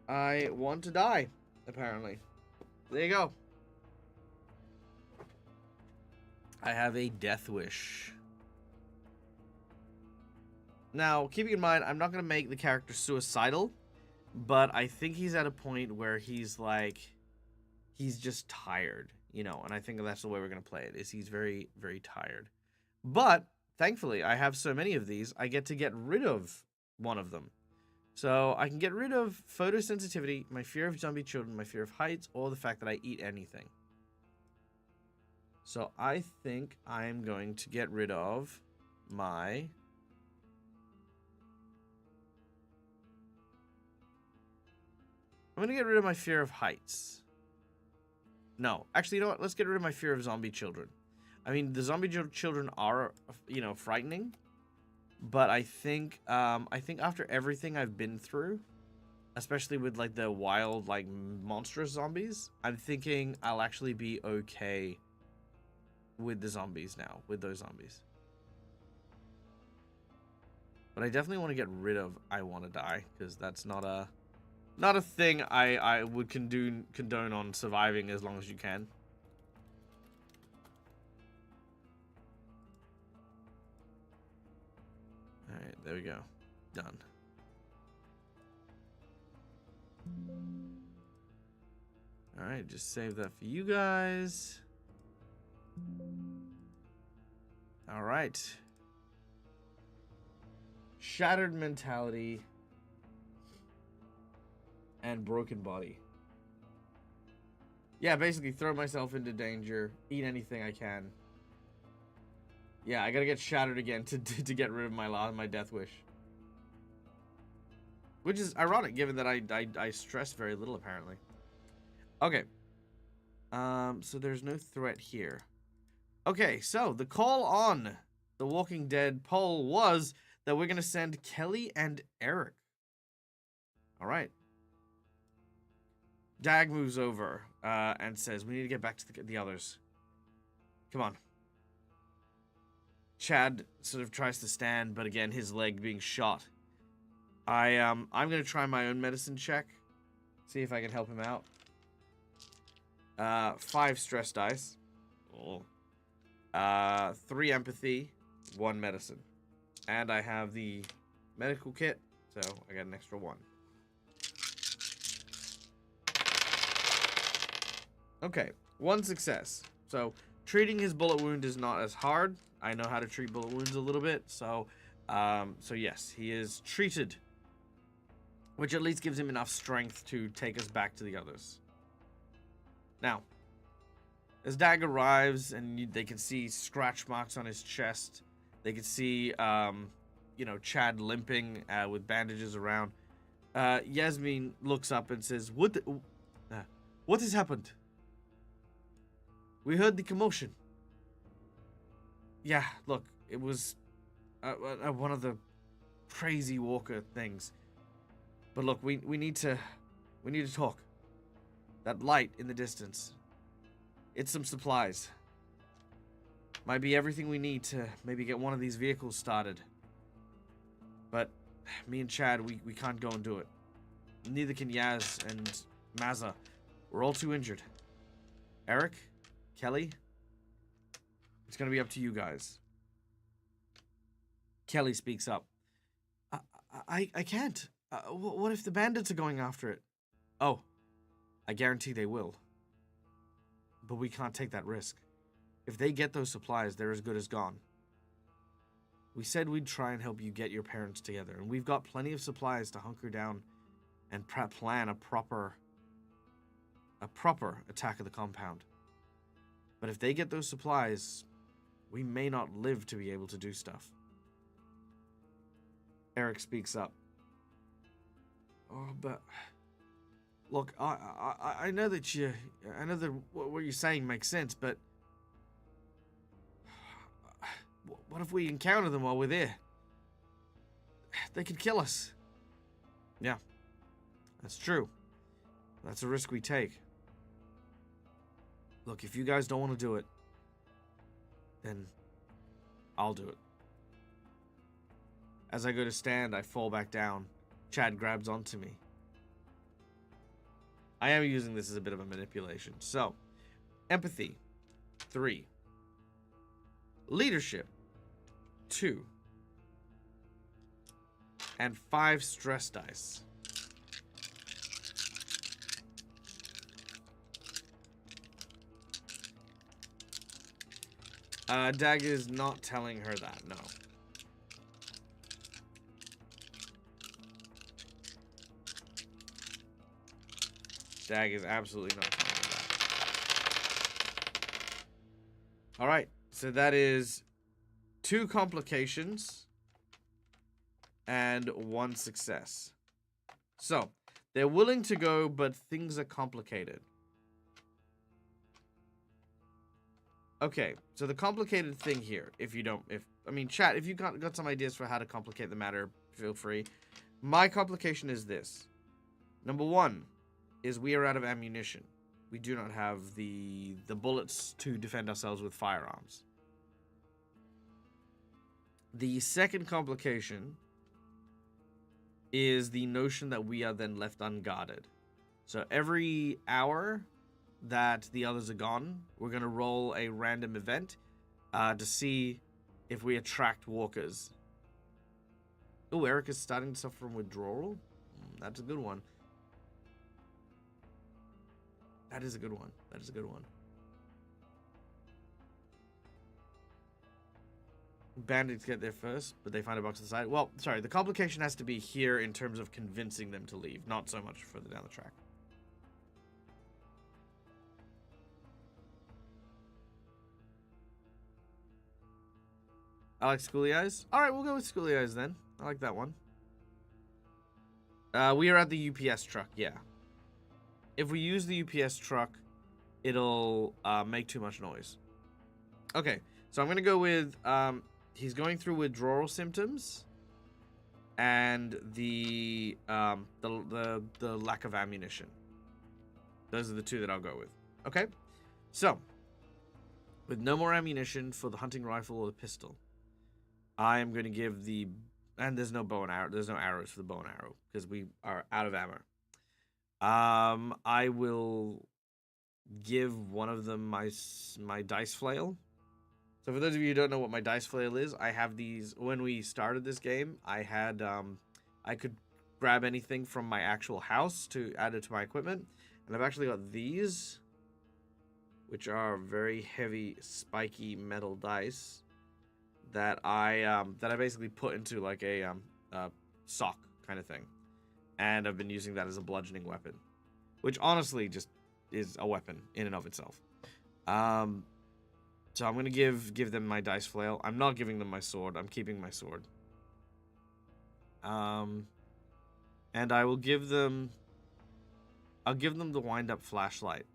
I want to die, apparently. There you go. I have a death wish. Now, keeping in mind, I'm not going to make the character suicidal, but I think he's at a point where he's like, he's just tired, you know, and I think that's the way we're going to play it, is he's very, very tired. But, thankfully, I have so many of these, I get to get rid of one of them. So, I can get rid of photosensitivity, my fear of zombie children, my fear of heights, or the fact that I eat anything. So, I think I'm going to get rid of my... I'm going to get rid of my fear of heights. No. Actually, you know what? Let's get rid of my fear of zombie children. I mean, the zombie children are, you know, frightening. But I think after everything I've been through, especially with, like, the wild, like, monstrous zombies, I'm thinking I'll actually be okay with the zombies now, with those zombies. But I definitely want to get rid of I want to die, because that's not a thing I would condone on surviving as long as you can. Alright, there we go. Done. Alright, just save that for you guys. Alright. Shattered mentality. And broken body. Yeah, basically throw myself into danger. Eat anything I can. Yeah, I gotta get shattered again to get rid of my death wish. Which is ironic, given that I stress very little, apparently. Okay. So there's no threat here. Okay, so the call on the Walking Dead poll was that we're gonna send Kelly and Eric. Alright. DAG moves over and says, we need to get back to the others. Come on. Chad sort of tries to stand, but again, his leg being shot. I'm going to try my own medicine check. See if I can help him out. 5 stress dice. Oh. 3 empathy, 1 medicine. And I have the medical kit, so I got an extra 1. Okay, 1 success. So, treating his bullet wound is not as hard. I know how to treat bullet wounds a little bit, so yes, he is treated. Which at least gives him enough strength to take us back to the others. Now, as DAG arrives, and they can see scratch marks on his chest, they can see, you know, Chad limping with bandages around. Yasmin looks up and says, What has happened? We heard the commotion. Yeah, look, it was one of the crazy walker things. But look, we need to talk. That light in the distance. It's some supplies. Might be everything we need to maybe get one of these vehicles started. But me and Chad, we can't go and do it. Neither can Yaz and Mazza. We're all too injured. Eric, Kelly, it's gonna be up to you guys. Kelly speaks up. I can't. What if the bandits are going after it? Oh, I guarantee they will. But we can't take that risk. If they get those supplies, they're as good as gone. We said we'd try and help you get your parents together, and we've got plenty of supplies to hunker down and plan a proper attack of the compound. But if they get those supplies, we may not live to be able to do stuff. Eric speaks up. Oh, but look, I know that what you're saying makes sense, but what if we encounter them while we're there? They could kill us. Yeah, that's true. That's a risk we take. Look, if you guys don't want to do it, then I'll do it. As I go to stand, I fall back down. Chad grabs onto me. I am using this as a bit of a manipulation. So, empathy, 3. Leadership, 2. And 5 stress dice. DAG is not telling her that, no. DAG is absolutely not telling her that. Alright, so that is 2 complications and 1 success. So, they're willing to go, but things are complicated. Okay, so the complicated thing here, chat, if you got some ideas for how to complicate the matter, feel free. My complication is this. Number 1 is we are out of ammunition. We do not have the bullets to defend ourselves with firearms. The second complication is the notion that we are then left unguarded. So every hour that the others are gone, we're going to roll a random event to see if we attract walkers. Oh, Eric is starting to suffer from withdrawal. That's a good one. That is a good one. That is a good one. Bandits get there first, but they find a box on the side. Well, sorry, the complication has to be here in terms of convincing them to leave, not so much further down the track. I like Schooly Eyes. Alright, we'll go with Schooly Eyes then. I like that one. We are at the UPS truck, yeah. If we use the UPS truck, it'll make too much noise. Okay, so I'm gonna go with he's going through withdrawal symptoms and the lack of ammunition. Those are the 2 that I'll go with. Okay, so with no more ammunition for the hunting rifle or the pistol, I am going to give and there's no bow and arrow. There's no arrows for the bow and arrow because we are out of ammo. I will give one of them my dice flail. So for those of you who don't know what my dice flail is, I have these. When we started this game, I had I could grab anything from my actual house to add it to my equipment, and I've actually got these, which are very heavy, spiky metal dice that I basically put into like a sock kind of thing, and I've been using that as a bludgeoning weapon, which honestly just is a weapon in and of itself. So I'm gonna give them my dice flail. I'm not giving them my sword. I'm keeping my sword. And I will give them. I'll give them the wind-up flashlight.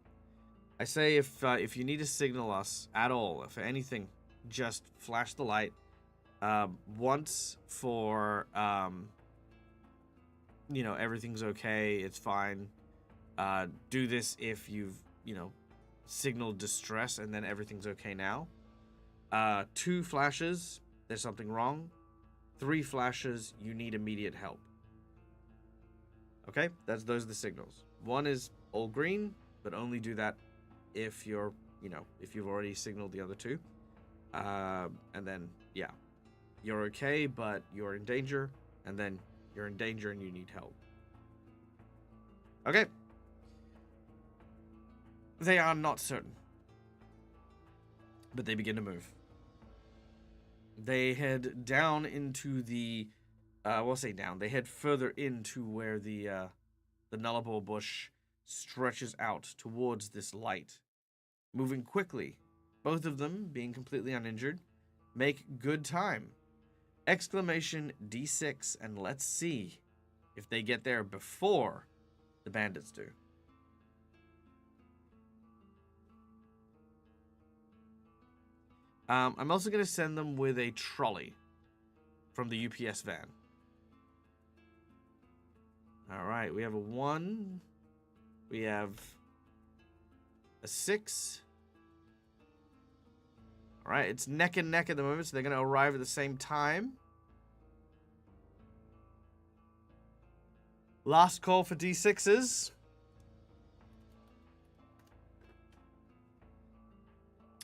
I say if you need to signal us at all, if anything, just flash the light. Once for you know, everything's okay, it's fine. Do this if you've, you know, signaled distress and then everything's okay now. 2 flashes, there's something wrong. 3 flashes, you need immediate help. Okay, those are the signals. 1 is all green, but only do that if you're, you know, if you've already signaled the other 2. And then, yeah, you're okay, but you're in danger, and then you're in danger and you need help. Okay. They are not certain, but they begin to move. They head down into the, we'll say down. They head further into where the nullarbor bush stretches out towards this light, moving quickly. Both of them, being completely uninjured, make good time. Exclamation D6, and let's see if they get there before the bandits do. I'm also going to send them with a trolley from the UPS van. All right, we have a 1. We have a 6. All right, it's neck and neck at the moment, so they're going to arrive at the same time. Last call for D6s.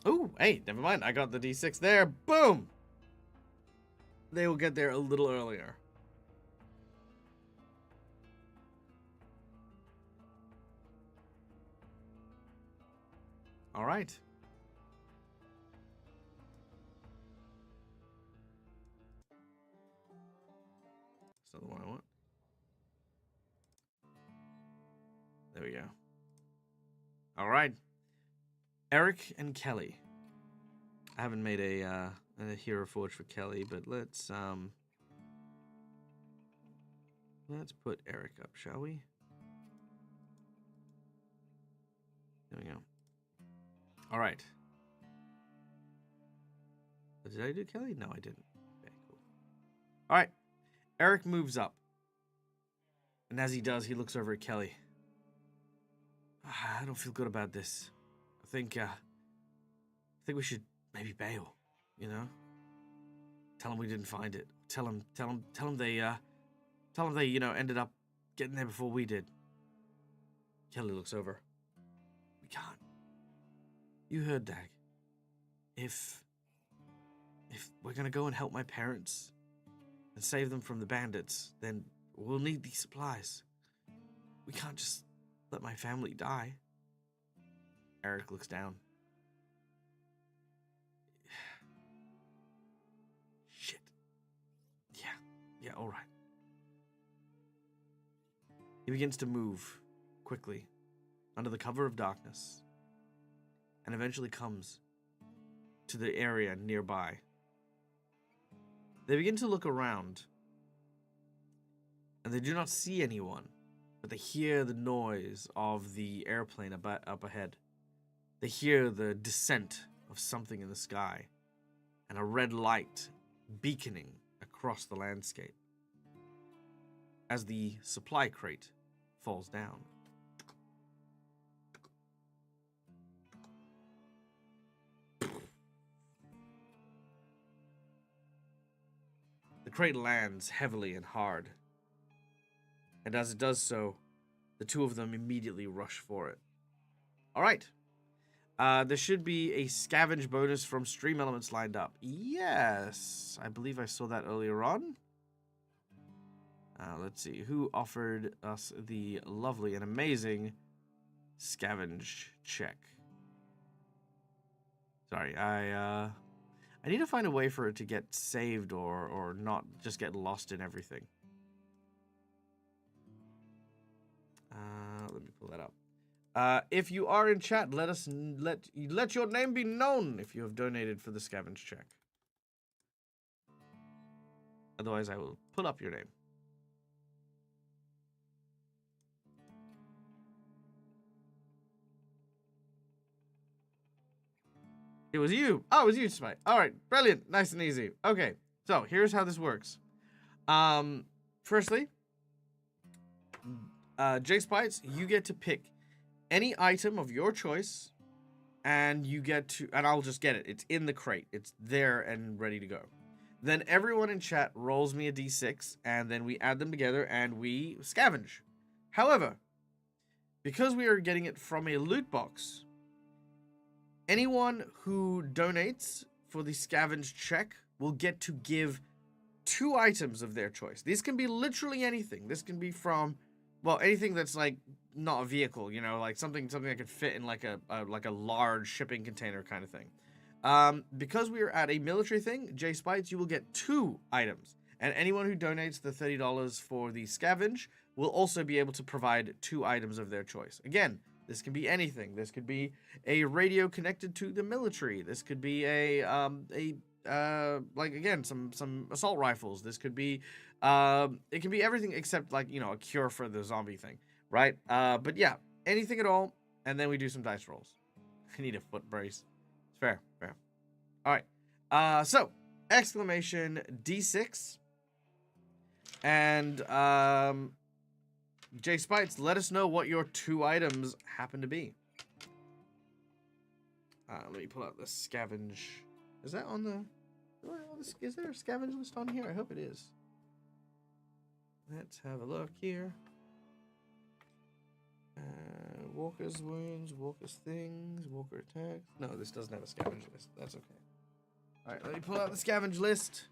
Oh, hey, never mind. I got the D6 there. Boom! They will get there a little earlier. All right. That's not the one I want. There we go. All right. Eric and Kelly. I haven't made a hero forge for Kelly, but let's put Eric up, shall we? There we go. All right. Did I do Kelly? No, I didn't. Okay, cool. All right. Eric moves up. And as he does, he looks over at Kelly. I don't feel good about this. I think we should maybe bail, you know? Tell him we didn't find it. Tell him they, you know, ended up getting there before we did. Kelly looks over. We can't. You heard, DAG. If we're gonna go and help my parents and save them from the bandits, then we'll need these supplies. We can't just let my family die. Eric looks down. Shit. Yeah, all right. He begins to move quickly under the cover of darkness and eventually comes to the area nearby. They begin to look around and they do not see anyone, but they hear the noise of the airplane up ahead. They hear the descent of something in the sky and a red light beaconing across the landscape as the supply crate falls down. The crate lands heavily and hard, and as it does so, the two of them immediately rush for it. All right. There should be a scavenge bonus from stream elements lined up. Yes, I believe I saw that earlier on. Let's see, who offered us the lovely and amazing scavenge check? Sorry, I need to find a way for it to get saved or not just get lost in everything. Let me pull that up. If you are in chat, let your name be known if you have donated for the scavenge check. Otherwise, I will pull up your name. It was you. Oh, it was you, Spite. All right, brilliant. Nice and easy. Okay, so here's how this works. Firstly, J Spites, you get to pick any item of your choice, and you get to, and I'll just get it. It's in the crate. It's there and ready to go. Then everyone in chat rolls me a d6, and then we add them together and we scavenge. However, because we are getting it from a loot box, anyone who donates for the scavenge check will get to give 2 items of their choice. These can be literally anything. This can be from, well, anything that's like not a vehicle, you know, like something that could fit in like a large shipping container kind of thing. Because we are at a military thing, J Spites, you will get 2 items. And anyone who donates the $30 for the scavenge will also be able to provide 2 items of their choice. Again, this can be anything. This could be a radio connected to the military. This could be like, again, some assault rifles. This could be, it can be everything except, like, you know, a cure for the zombie thing, right? But yeah, anything at all. And then we do some dice rolls. I need a foot brace. It's fair. All right. So exclamation D6. And, J Spites, let us know what your 2 items happen to be. Let me pull out the scavenge. Is that on the... Is there a scavenge list on here? I hope it is. Let's have a look here. Walker's wounds, Walker's things, Walker attacks. No, this doesn't have a scavenge list. That's okay. Alright, let me pull out the scavenge list.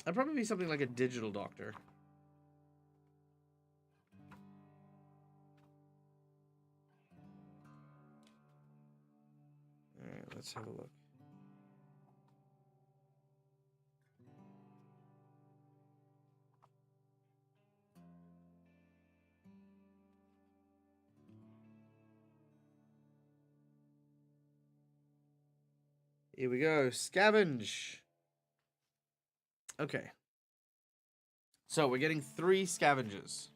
I'd probably be something like a digital doctor. Alright, let's have a look. Here we go. Scavenge. Okay. So we're getting 3 scavengers.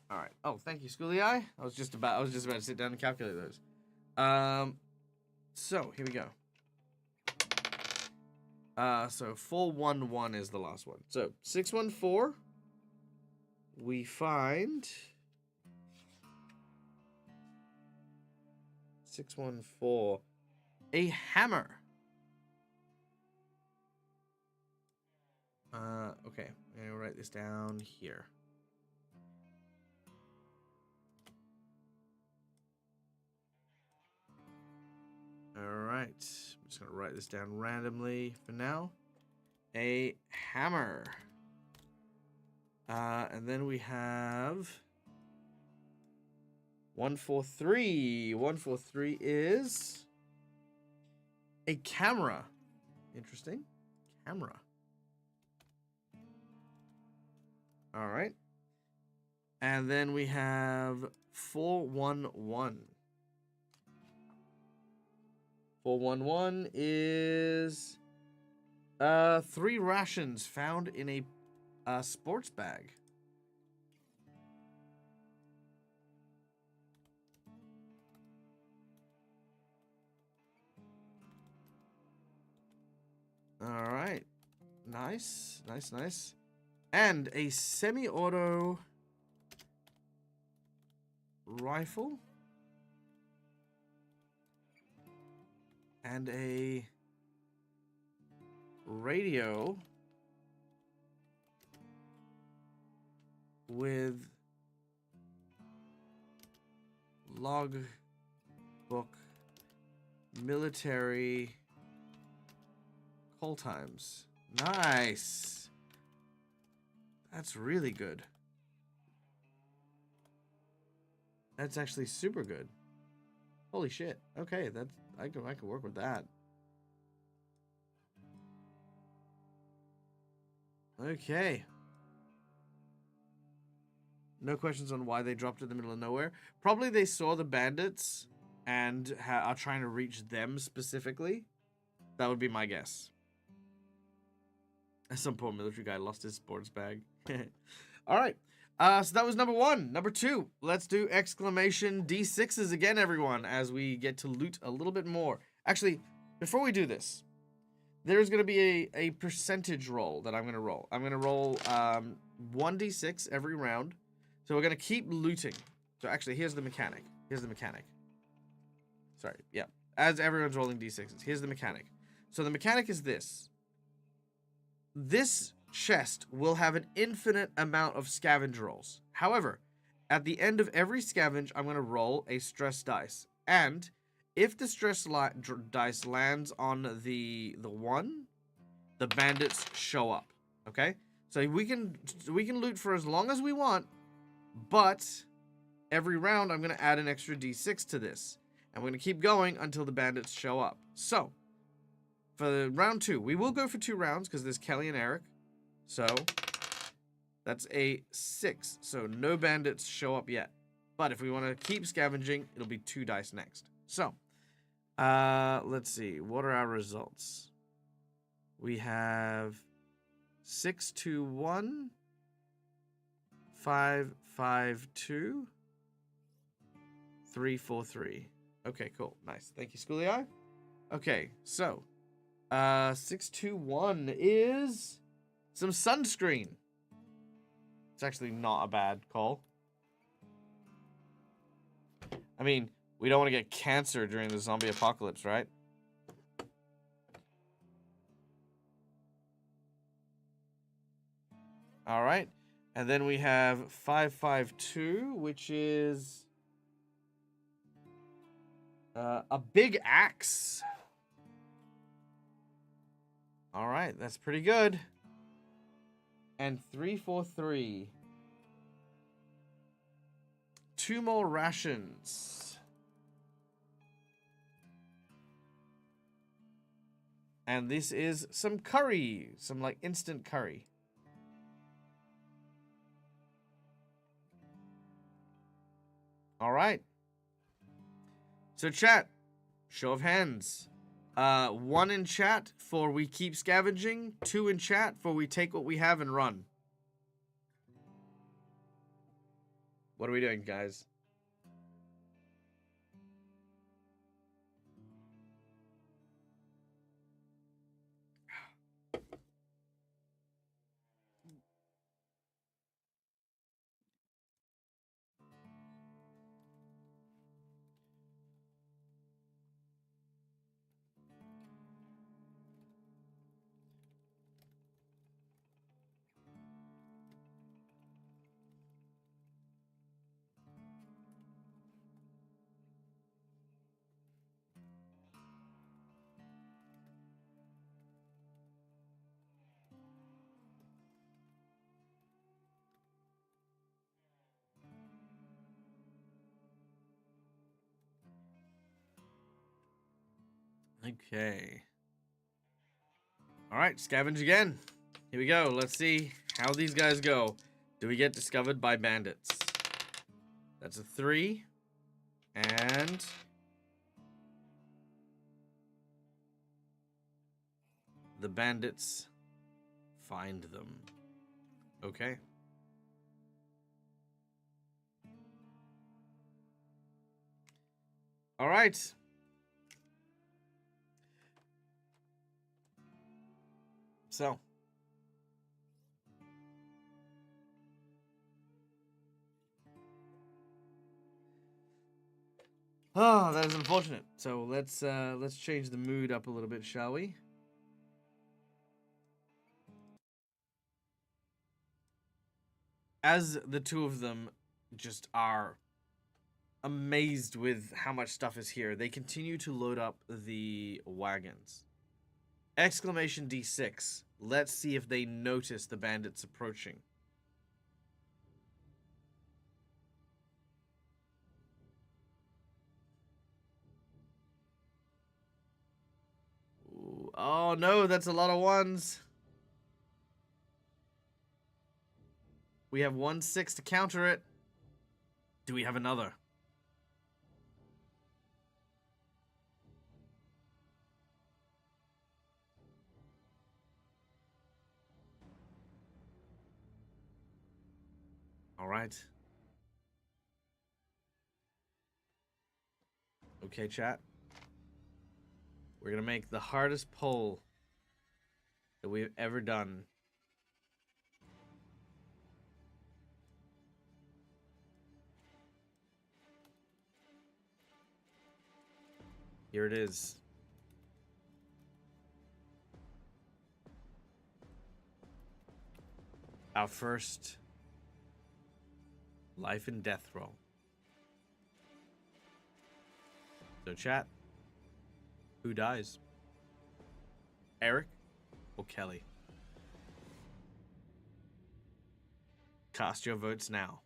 All right. Oh, thank you, Schooly Eye. I was just about to sit down and calculate those. So here we go. So 411 is the last one. So 614. We find 614. A hammer. Okay. I'm gonna write this down here. Alright. I'm just gonna write this down randomly for now. A hammer. And then we have 143. 143 is a camera. Interesting. Camera. All right. And then we have 411. 411 is 3 rations found in a sports bag. All right. Nice. And a semi-auto rifle. And a radio with logbook, military call times. Nice. That's really good. That's actually super good. Holy shit. Okay, that's I can work with that. Okay. No questions on why they dropped it in the middle of nowhere. Probably they saw the bandits and are trying to reach them specifically. That would be my guess. Some poor military guy lost his sports bag. All right. So that was number 1. Number 2, let's do exclamation D6s again, everyone, as we get to loot a little bit more. Actually, before we do this, there's going to be a percentage roll that I'm going to roll. I'm going to roll 1d6 every round. So we're going to keep looting. So actually, here's the mechanic. Here's the mechanic. Sorry, yeah. As everyone's rolling d6s, here's the mechanic. So the mechanic is this. This chest will have an infinite amount of scavenge rolls. However, at the end of every scavenge, I'm going to roll a stress dice. And if the stress dice lands on the 1, the bandits show up. Okay? So we can loot for as long as we want, but every round I'm going to add an extra d6 to this. And we're going to keep going until the bandits show up. So, for round 2, we will go for 2 rounds because there's Kelly and Eric. So, that's a 6. So, no bandits show up yet. But if we want to keep scavenging, it'll be 2 dice next. So, let's see. What are our results? We have 621, 552, 343. Okay, cool. Nice. Thank you, Schoolie Eye. Okay, so 621 is some sunscreen. It's actually not a bad call. I mean, we don't want to get cancer during the zombie apocalypse, right? All right. And then we have 552, which is a big axe. All right, that's pretty good. And 343. 2 more rations. And this is some curry, some like instant curry. All right. So chat, show of hands. 1 in chat for we keep scavenging. 2 in chat for we take what we have and run. What are we doing, guys? Okay. All right, scavenge again. Here we go. Let's see how these guys go. Do we get discovered by bandits? That's a 3. And the bandits find them. Okay. All right. So. Oh, that is unfortunate. So let's change the mood up a little bit, shall we? As the 2 of them just are amazed with how much stuff is here, they continue to load up the wagons. Exclamation D6. Let's see if they notice the bandits approaching. Ooh, oh no, that's a lot of 1s. We have 1 6 to counter it. Do we have another? All right. Okay, chat. We're going to make the hardest poll that we've ever done. Here it is. Our first life and death roll. So chat, who dies? Eric or Kelly? Cast your votes now.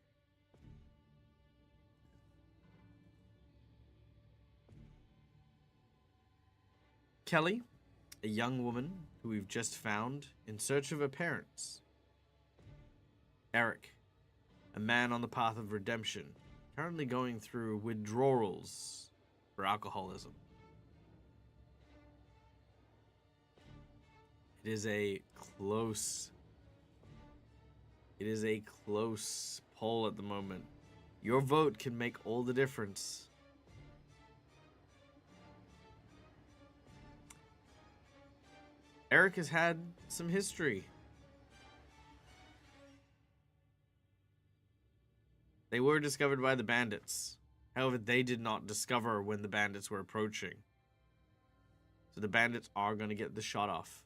Kelly, a young woman who we've just found in search of her parents. Eric, a man on the path of redemption, currently going through withdrawals for alcoholism. It is a close poll at the moment. Your vote can make all the difference. Eric has had some history. They were discovered by the bandits. However, they did not discover when the bandits were approaching. So the bandits are going to get the shot off.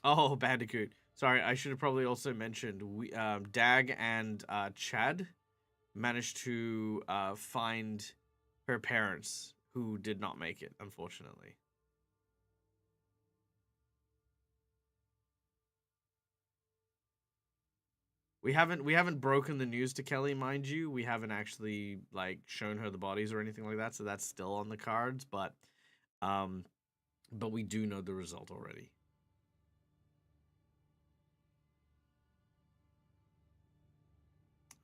Oh, Bandicoot. Sorry, I should have probably also mentioned we DAG and Chad managed to find her parents who did not make it, unfortunately. We haven't broken the news to Kelly, mind you. We haven't actually like shown her the bodies or anything like that, so that's still on the cards, but we do know the result already.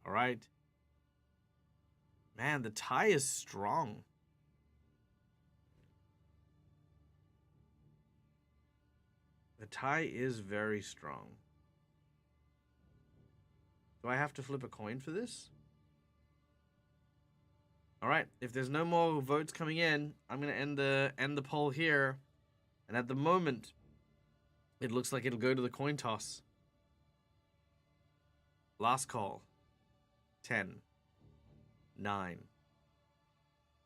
All right. Man, the tie is strong. The tie is very strong. Do I have to flip a coin for this? All right. If there's no more votes coming in, I'm gonna end the poll here. And at the moment, it looks like it'll go to the coin toss. Last call. 10, 9,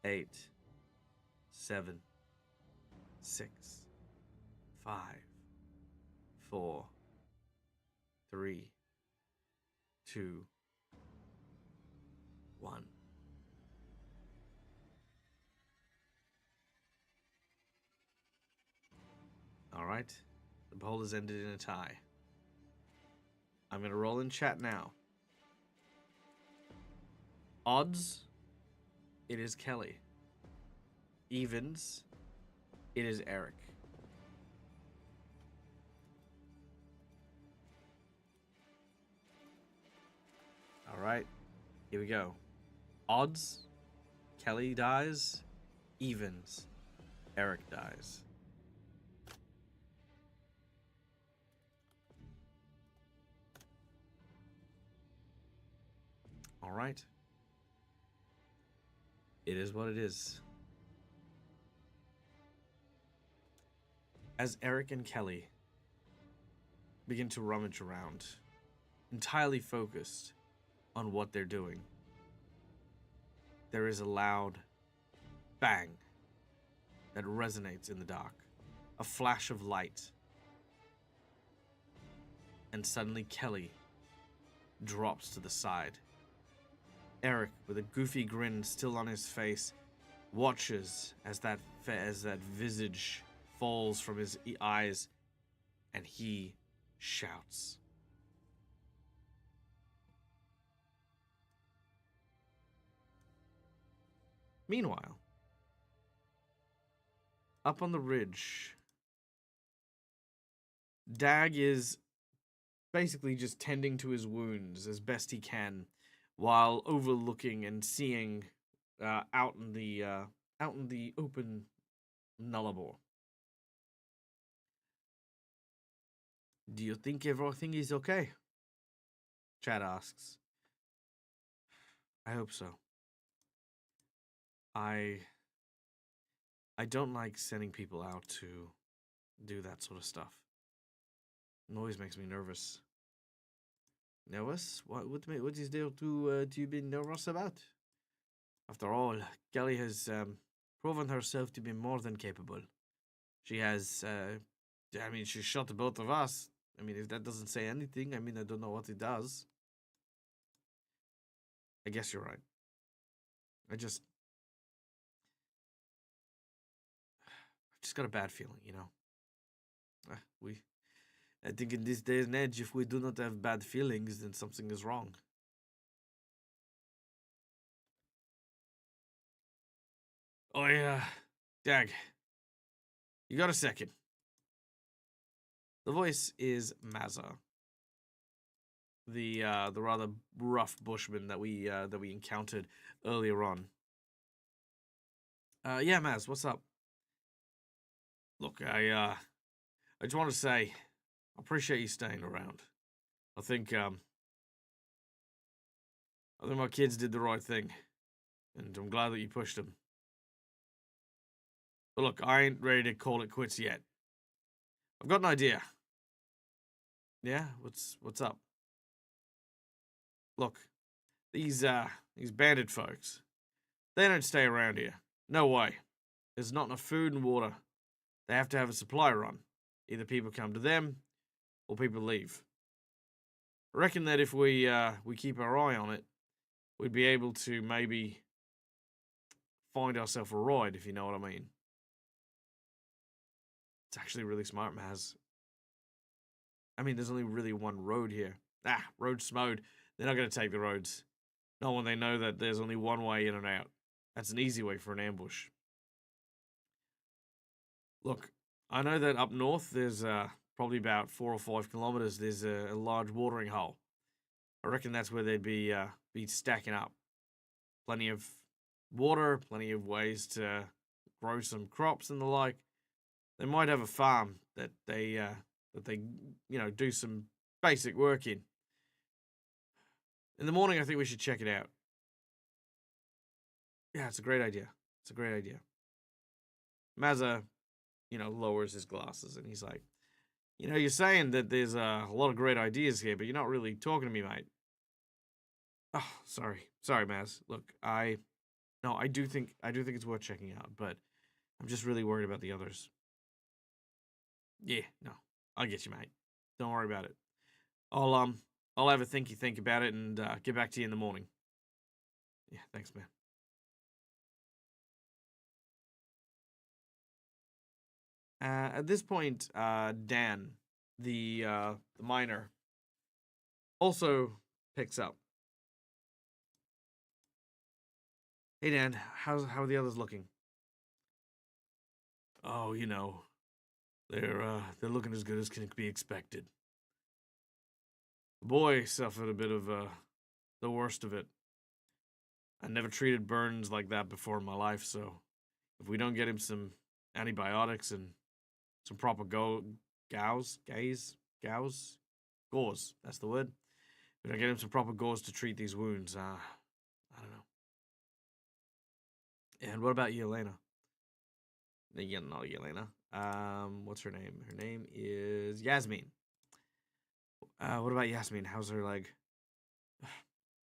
8, 7, 6, 5, 4, 3, 2, 1. All right. The poll has ended in a tie. I'm going to roll in chat now. Odds, it is Kelly. Evens, it is Eric. All right, here we go. Odds, Kelly dies. Evens, Eric dies. All right. It is what it is. As Eric and Kelly begin to rummage around, entirely focused on what they're doing, there is a loud bang that resonates in the dark. A flash of light. And suddenly Kelly drops to the side. Eric, with a goofy grin still on his face, watches as that visage falls from his eyes, and he shouts. Meanwhile, up on the ridge, DAG is basically just tending to his wounds as best he can, while overlooking and seeing out in the open Nullarbor. Do you think everything is okay? Chad asks. I hope so. I don't like sending people out to do that sort of stuff. It always makes me nervous. Nervous? What is there to be nervous about? After all, Kelly has proven herself to be more than capable. She has, she shot both of us. I mean, if that doesn't say anything, I mean, I don't know what it does. I guess you're right. I just got a bad feeling, you know. I think in this day and age, if we do not have bad feelings, then something is wrong. Oh yeah, Dag. You got a second? The voice is Mazza, the rather rough bushman that we encountered earlier on. Yeah, Maz, what's up? Look, I just want to say, I appreciate you staying around. I think my kids did the right thing, and I'm glad that you pushed them. But look, I ain't ready to call it quits yet. I've got an idea. Yeah, what's up? Look, these bandit folks, they don't stay around here. No way. There's not enough food and water. They have to have a supply run. Either people come to them, or people leave. I reckon that if we keep our eye on it, we'd be able to maybe find ourselves a ride, if you know what I mean. It's actually really smart, Maz. I mean, there's only really one road here. Road Smode. They're not going to take the roads. Not when they know that there's only one way in and out. That's an easy way for an ambush. Look, I know that up north there's probably about 4 or 5 kilometers. There's a large watering hole. I reckon that's where they'd be stacking up. Plenty of water, plenty of ways to grow some crops and the like. They might have a farm that they do some basic work in. In the morning, I think we should check it out. Yeah, it's a great idea. It's a great idea. Mazza, lowers his glasses and he's like, you're saying that there's a lot of great ideas here, but you're not really talking to me, mate. Oh, sorry, Maz. Look, I do think it's worth checking out, but I'm just really worried about the others. Yeah, no, I get you, mate. Don't worry about it. I'll have a think about it and get back to you in the morning. Yeah, thanks, man. At this point, Dan, the miner, also picks up. Hey, Dan, how are the others looking? Oh, they're looking as good as can be expected. The boy suffered a bit of the worst of it. I never treated burns like that before in my life, so if we don't get him some antibiotics and some proper gauze, that's the word. If we don't get him some proper gauze to treat these wounds, I don't know. And what about Yelena? Yeah, not Yelena. What's her name? Her name is Yasmin. What about Yasmin? How's her leg?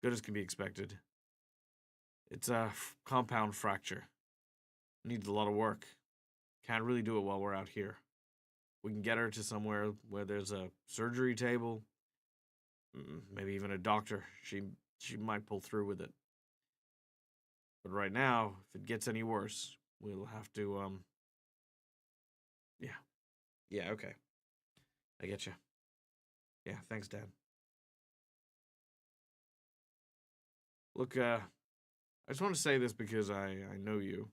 Good as can be expected. It's a compound fracture. Needs a lot of work. Can't really do it while we're out here. We can get her to somewhere where there's a surgery table, maybe even a doctor. She might pull through with it. But right now, if it gets any worse, we'll have to yeah, okay. I get you. Yeah, thanks, Dad. Look, I just want to say this because I know you.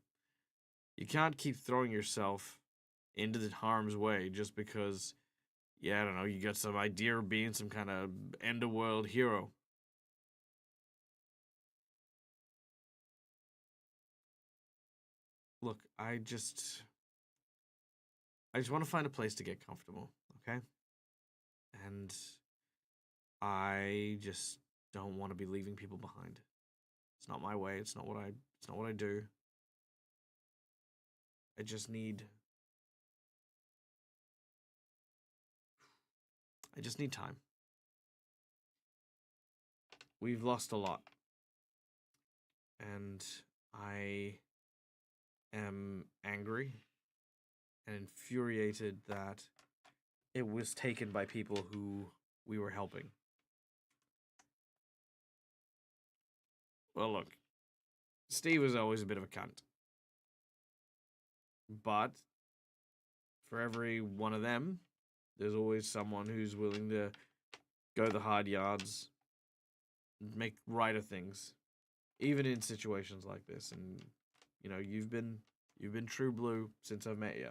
You can't keep throwing yourself into the harm's way just because, I don't know, you got some idea of being some kind of end-of-world hero. I just want to find a place to get comfortable, okay? And I just don't want to be leaving people behind. It's not my way. It's not what I do. I just need time. We've lost a lot. And I am angry and infuriated that it was taken by people who we were helping. Well, look, Steve was always a bit of a cunt. But for every one of them, there's always someone who's willing to go the hard yards, make right of things, even in situations like this. And you know, you've been true blue since I've met you.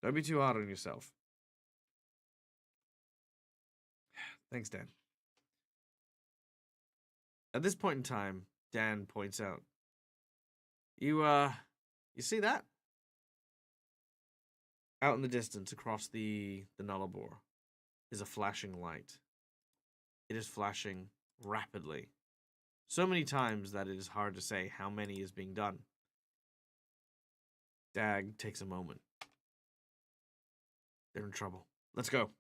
Don't be too hard on yourself. Thanks, Dan. At this point in time, Dan points out, you see that? Out in the distance, across the Nullarbor, is a flashing light. It is flashing rapidly. So many times that it is hard to say how many is being done. DAG takes a moment. They're in trouble. Let's go.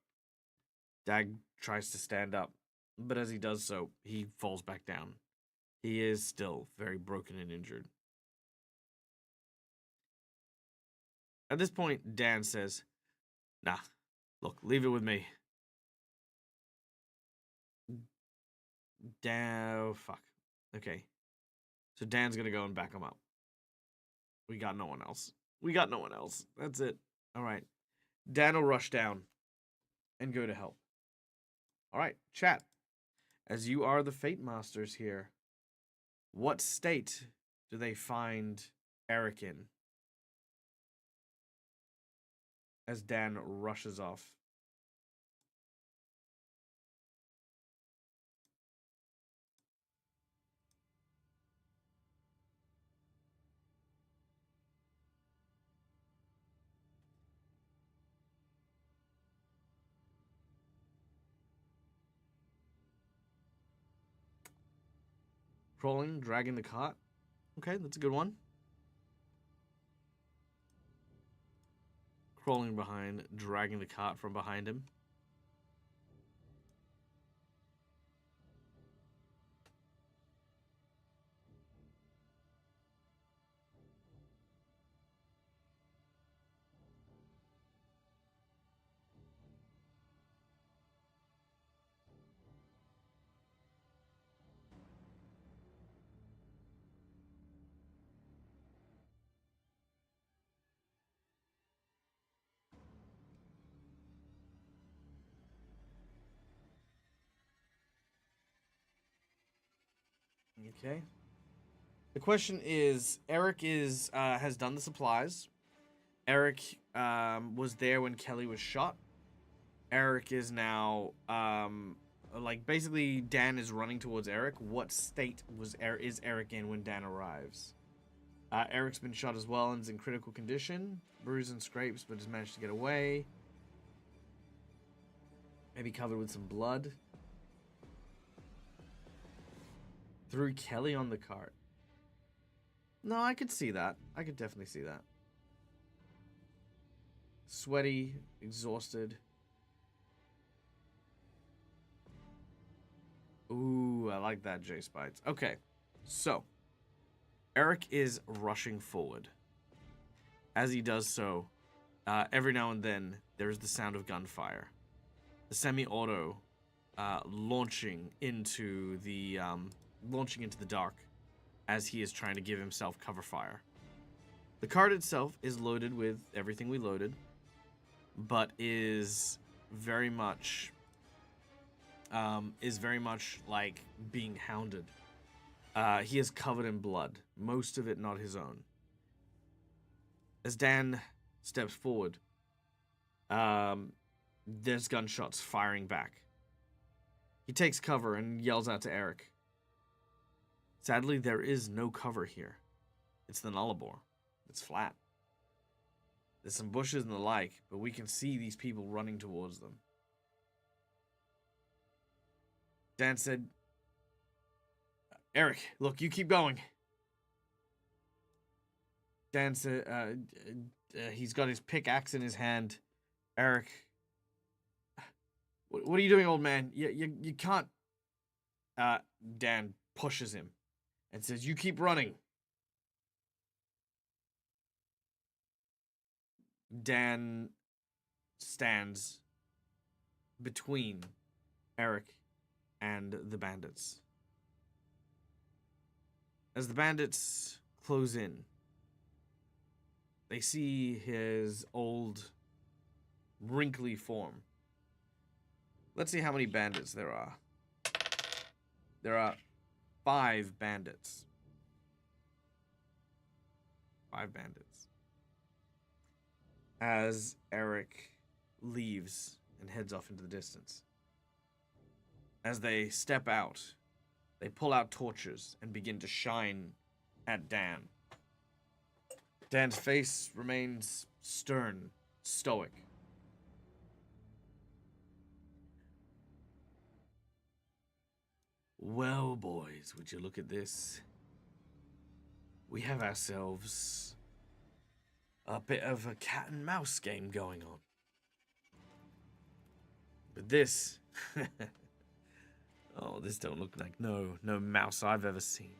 DAG tries to stand up, but as he does so, he falls back down. He is still very broken and injured. At this point, Dan says, nah, look, leave it with me. Dan, oh, fuck. Okay. So Dan's gonna go and back him up. We got no one else. That's it. All right. Dan will rush down and go to help. All right, chat. As you are the Fate Masters here, what state do they find Eric in? As Dan rushes off. Crawling, dragging the cart. Okay, that's a good one. Crawling behind, dragging the cart from behind him. Okay. The question is, Eric has done the supplies. Eric was there when Kelly was shot. Eric is now like basically Dan is running towards Eric. What state is Eric in when Dan arrives? Eric's been shot as well and is in critical condition, bruises and scrapes, but has managed to get away. Maybe covered with some blood. Threw Kelly on the cart. No, I could see that. I could definitely see that. Sweaty, exhausted. Ooh, I like that, J Spites. Okay, so Eric is rushing forward. As he does so, every now and then there's the sound of gunfire. The semi-auto launching into the dark as he is trying to give himself cover fire. The cart itself is loaded with everything we loaded, but is very much like being hounded. He is covered in blood, most of it not his own. As Dan steps forward, there's gunshots firing back. He takes cover and yells out to Eric. Sadly, there is no cover here. It's the Nullarbor. It's flat. There's some bushes and the like, but we can see these people running towards them. Dan said, Eric, look, you keep going. Dan said, he's got his pickaxe in his hand. Eric, what are you doing, old man? You can't. Dan pushes him and says, you keep running. Dan stands between Eric and the bandits. As the bandits close in, they see his old, wrinkly form. Let's see how many bandits there are. There are 5 bandits. 5 bandits. As Eric leaves and heads off into the distance. As they step out, they pull out torches and begin to shine at Dan. Dan's face remains stern, stoic. Well, boys, would you look at this? We have ourselves a bit of a cat and mouse game going on. But this... oh, this don't look like no mouse I've ever seen.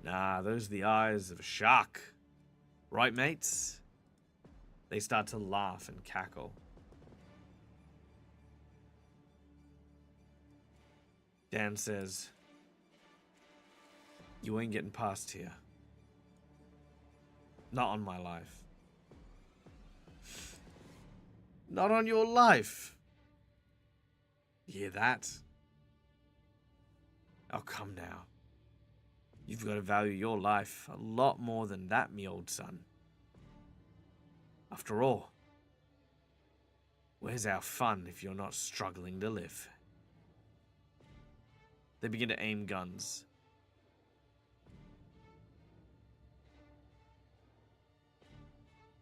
Nah, those are the eyes of a shark. Right, mates? They start to laugh and cackle. Dan says, you ain't getting past here. Not on my life. Not on your life. You hear that? Oh, come now. You've got to value your life a lot more than that, me old son. After all, where's our fun if you're not struggling to live? They begin to aim guns.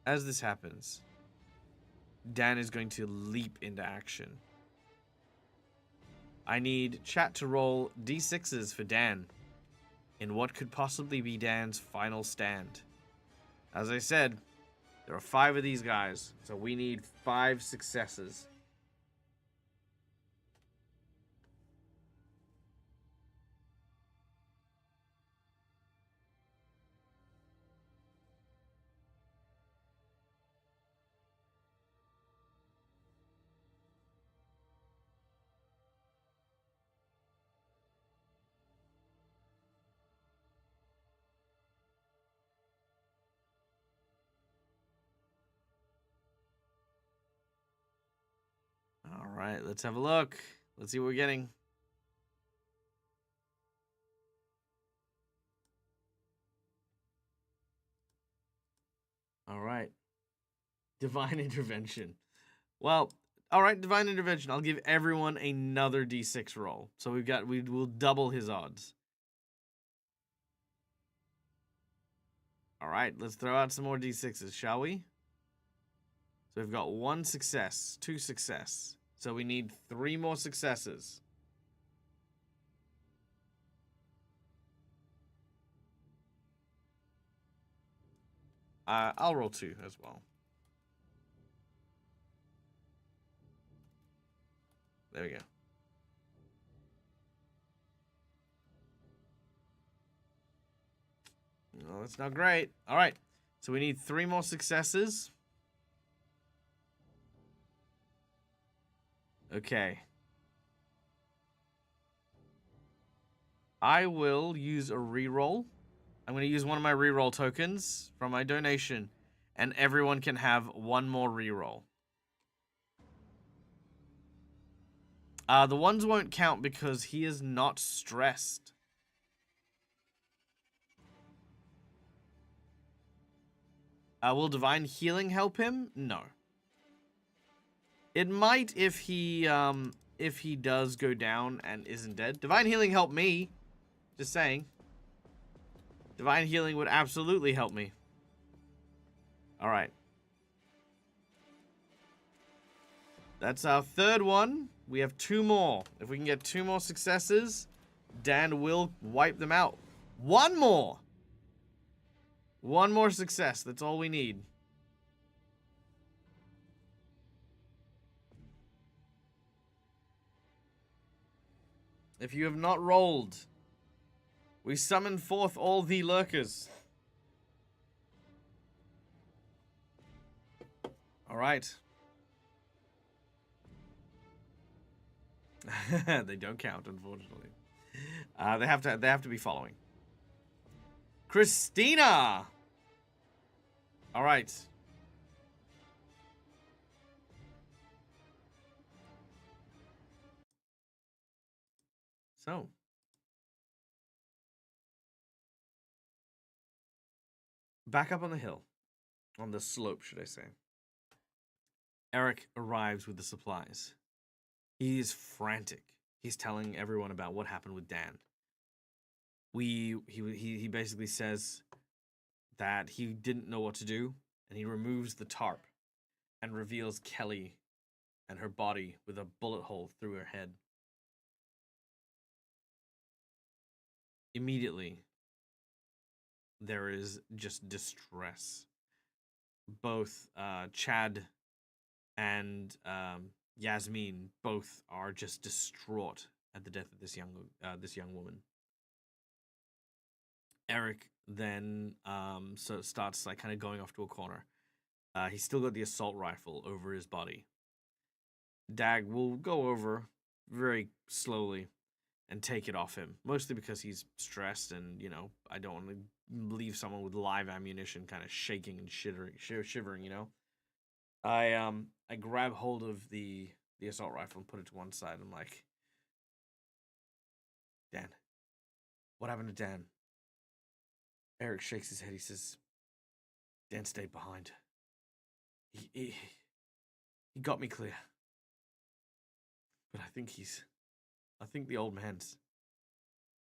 As this happens, Dan is going to leap into action. I need chat to roll D6s for Dan in what could possibly be Dan's final stand. As I said, there are 5 of these guys, so we need 5 successes. Alright, let's have a look. Let's see what we're getting. Alright. Divine Intervention. Well, alright, Divine Intervention. I'll give everyone another D6 roll. So we will double his odds. Alright, let's throw out some more D6s, shall we? So we've got 1 success, 2 success. So we need 3 more successes. I'll roll 2 as well. There we go. Oh, that's not great. All right. So we need 3 more successes. Okay. I will use a reroll. I'm going to use one of my reroll tokens from my donation, and everyone can have 1 more reroll. The ones won't count because he is not stressed. Will Divine Healing help him? No. It might if he does go down and isn't dead. Divine Healing helped me. Just saying. Divine Healing would absolutely help me. All right. That's our third one. We have 2 more. If we can get 2 more successes, Dan will wipe them out. 1 more. 1 more success. That's all we need. If you have not rolled, we summon forth all the lurkers. All right. They don't count, unfortunately. They have to be following. Christina. All right. So. Back up on the hill. On the slope, should I say. Eric arrives with the supplies. He's frantic. He's telling everyone about what happened with Dan. He basically says that he didn't know what to do, and he removes the tarp and reveals Kelly and her body with a bullet hole through her head. Immediately, there is just distress. Both Chad and Yasmin both are just distraught at the death of this young woman. Eric then starts like kind of going off to a corner. He's still got the assault rifle over his body. DAG will go over very slowly and take it off him, mostly because he's stressed and, you know, I don't want to leave someone with live ammunition kind of shaking and shivering, you know. I grab hold of the assault rifle and put it to one side. I'm like, Dan, what happened to Dan? Eric shakes his head. He says, Dan stayed behind. He got me clear. But I think the old man's.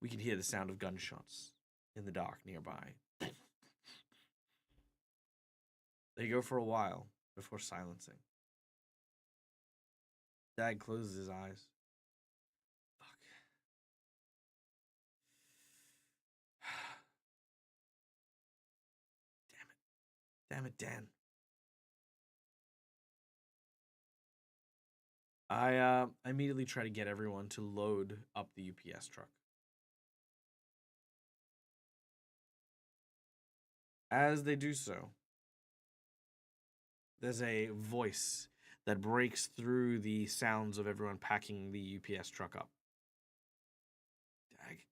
We can hear the sound of gunshots in the dark nearby. They go for a while before silencing. Dad closes his eyes. Fuck. Damn it, Dan. I immediately try to get everyone to load up the UPS truck. As they do so, there's a voice that breaks through the sounds of everyone packing the UPS truck up. Dag.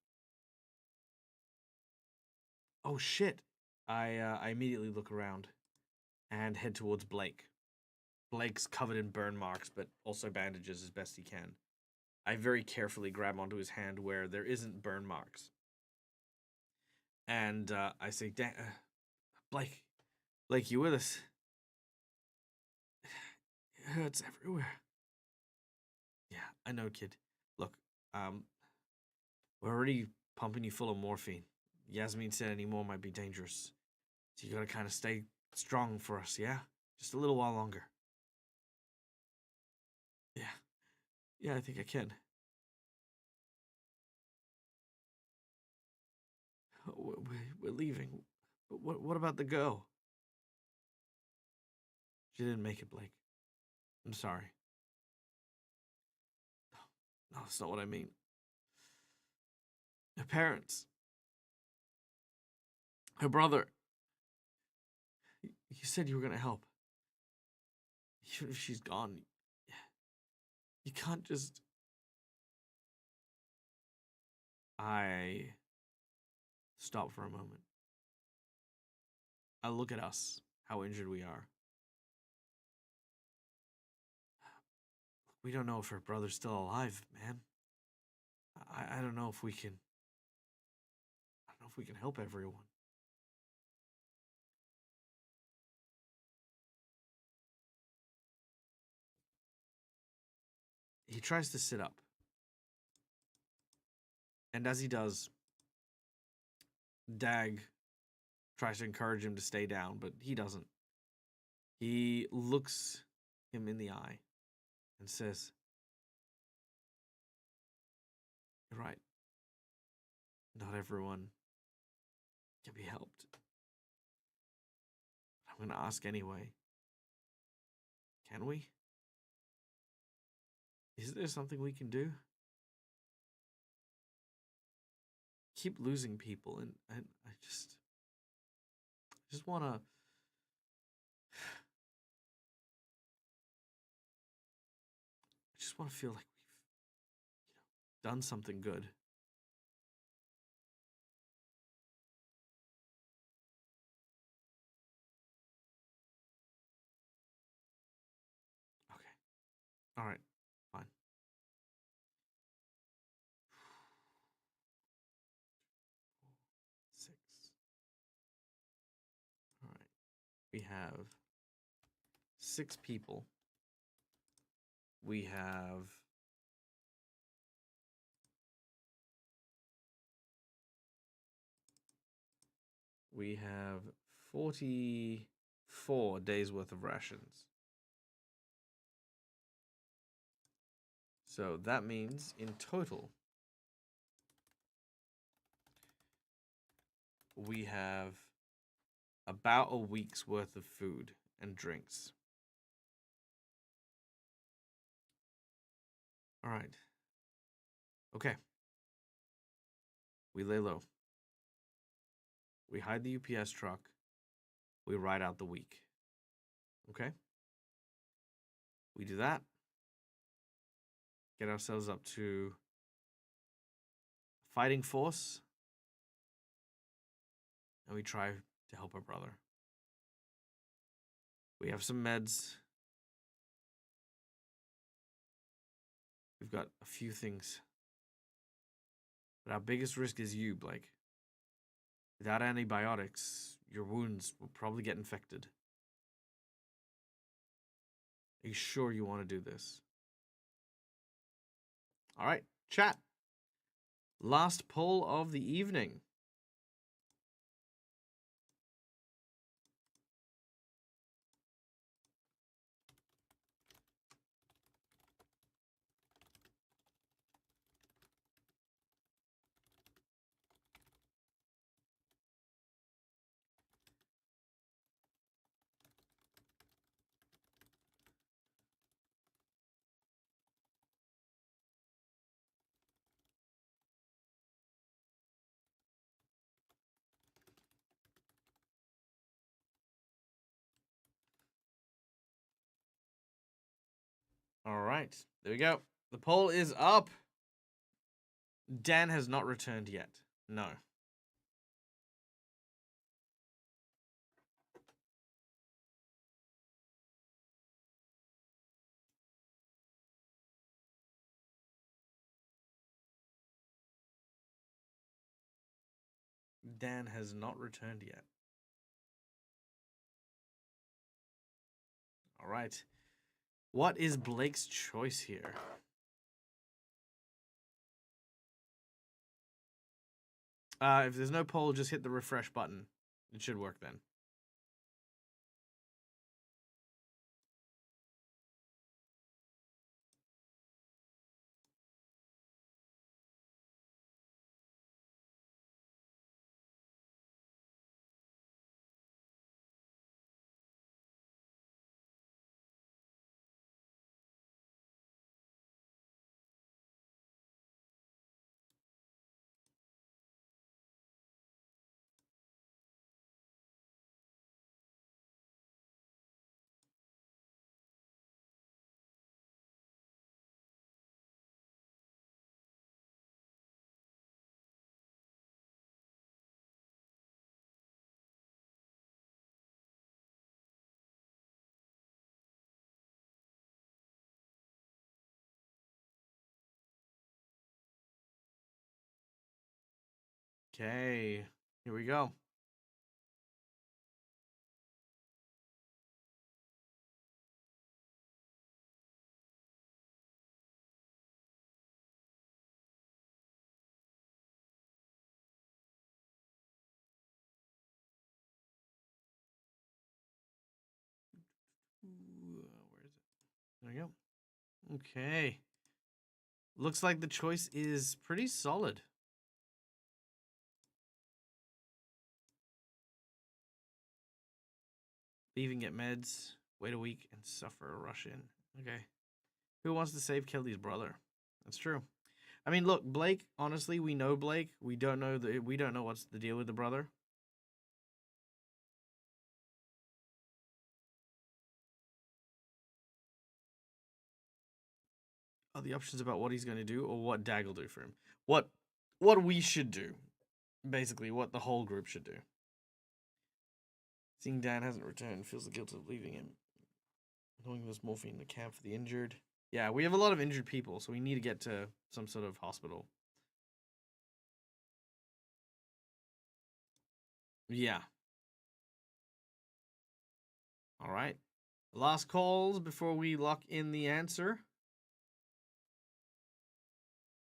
Oh shit. I immediately look around and head towards Blake. Blake's covered in burn marks, but also bandages as best he can. I very carefully grab onto his hand where there isn't burn marks. And I say, Blake, you with us? It hurts everywhere. Yeah, I know, kid. Look, we're already pumping you full of morphine. Yasmin said any more might be dangerous. So you gotta kind of stay strong for us, yeah? Just a little while longer. Yeah, I think I can. We're leaving. But what about the girl? She didn't make it, Blake. I'm sorry. No, that's not what I mean. Her parents. Her brother. You said you were gonna help. Even if she's gone, you can't just... I stop for a moment. I look at us, how injured we are. We don't know if her brother's still alive, man. I don't know if we can... I don't know if we can help everyone. He tries to sit up. And as he does, DAG tries to encourage him to stay down, but he doesn't. He looks him in the eye and says, "You're right. Not everyone can be helped. I'm going to ask anyway. Can we? Is there something we can do? Keep losing people, and I just want to. I just want to feel like we've done something good." Okay. All right. Fine. Six. All right. We have 6 people. We have we have 44 days worth of rations. So that means in total we have about a week's worth of food and drinks. All right. Okay. We lay low. We hide the UPS truck. We ride out the week. Okay? We do that. Get ourselves up to a fighting force. And we try to help our brother. We have some meds. We've got a few things. But our biggest risk is you, Blake. Without antibiotics, your wounds will probably get infected. Are you sure you want to do this? All right, chat. Last poll of the evening. All right, there we go. The poll is up. Dan has not returned yet. No. Dan has not returned yet. All right. What is Blake's choice here? If there's no poll, just hit the refresh button. It should work then. Okay, here we go. There we go. Okay. Looks like the choice is pretty solid. Leave and get meds, wait a week, and suffer a rush in. Okay. Who wants to save Kelly's brother? That's true. I mean, look, Blake, honestly, we know Blake. We don't know what's the deal with the brother. Are the options about what he's going to do or what DAG will do for him? What we should do. Basically, what the whole group should do. Seeing Dan hasn't returned feels the guilt of leaving him. Knowing there's morphine in the camp for the injured. Yeah, we have a lot of injured people, so we need to get to some sort of hospital. Yeah. All right. Last calls before we lock in the answer.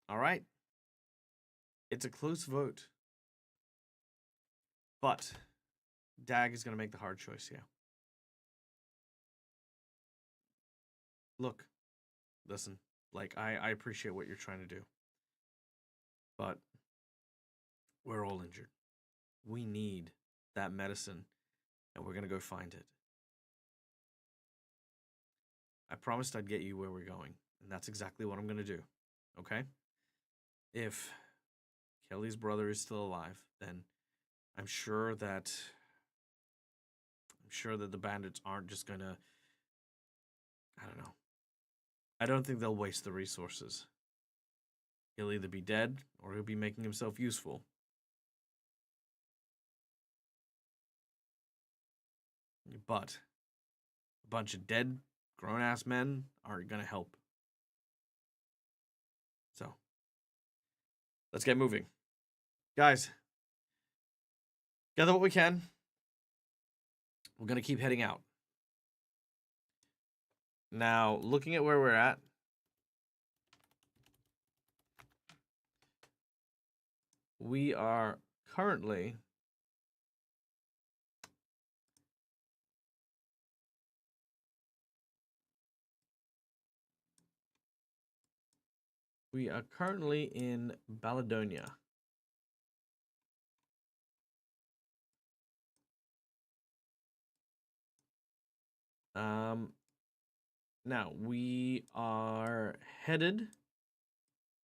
All right. It's a close vote. But DAG is going to make the hard choice here. Look, listen, like, I appreciate what you're trying to do. But we're all injured. We need that medicine, and we're going to go find it. I promised I'd get you where we're going, and that's exactly what I'm going to do, okay? If Kelly's brother is still alive, then I'm sure that the bandits aren't just going to, I don't know. I don't think they'll waste the resources. He'll either be dead or he'll be making himself useful. But a bunch of dead, grown-ass men aren't going to help. So, let's get moving. Guys, gather what we can. We're going to keep heading out. Now, looking at where we're at, we are currently in Baladonia. Now we are headed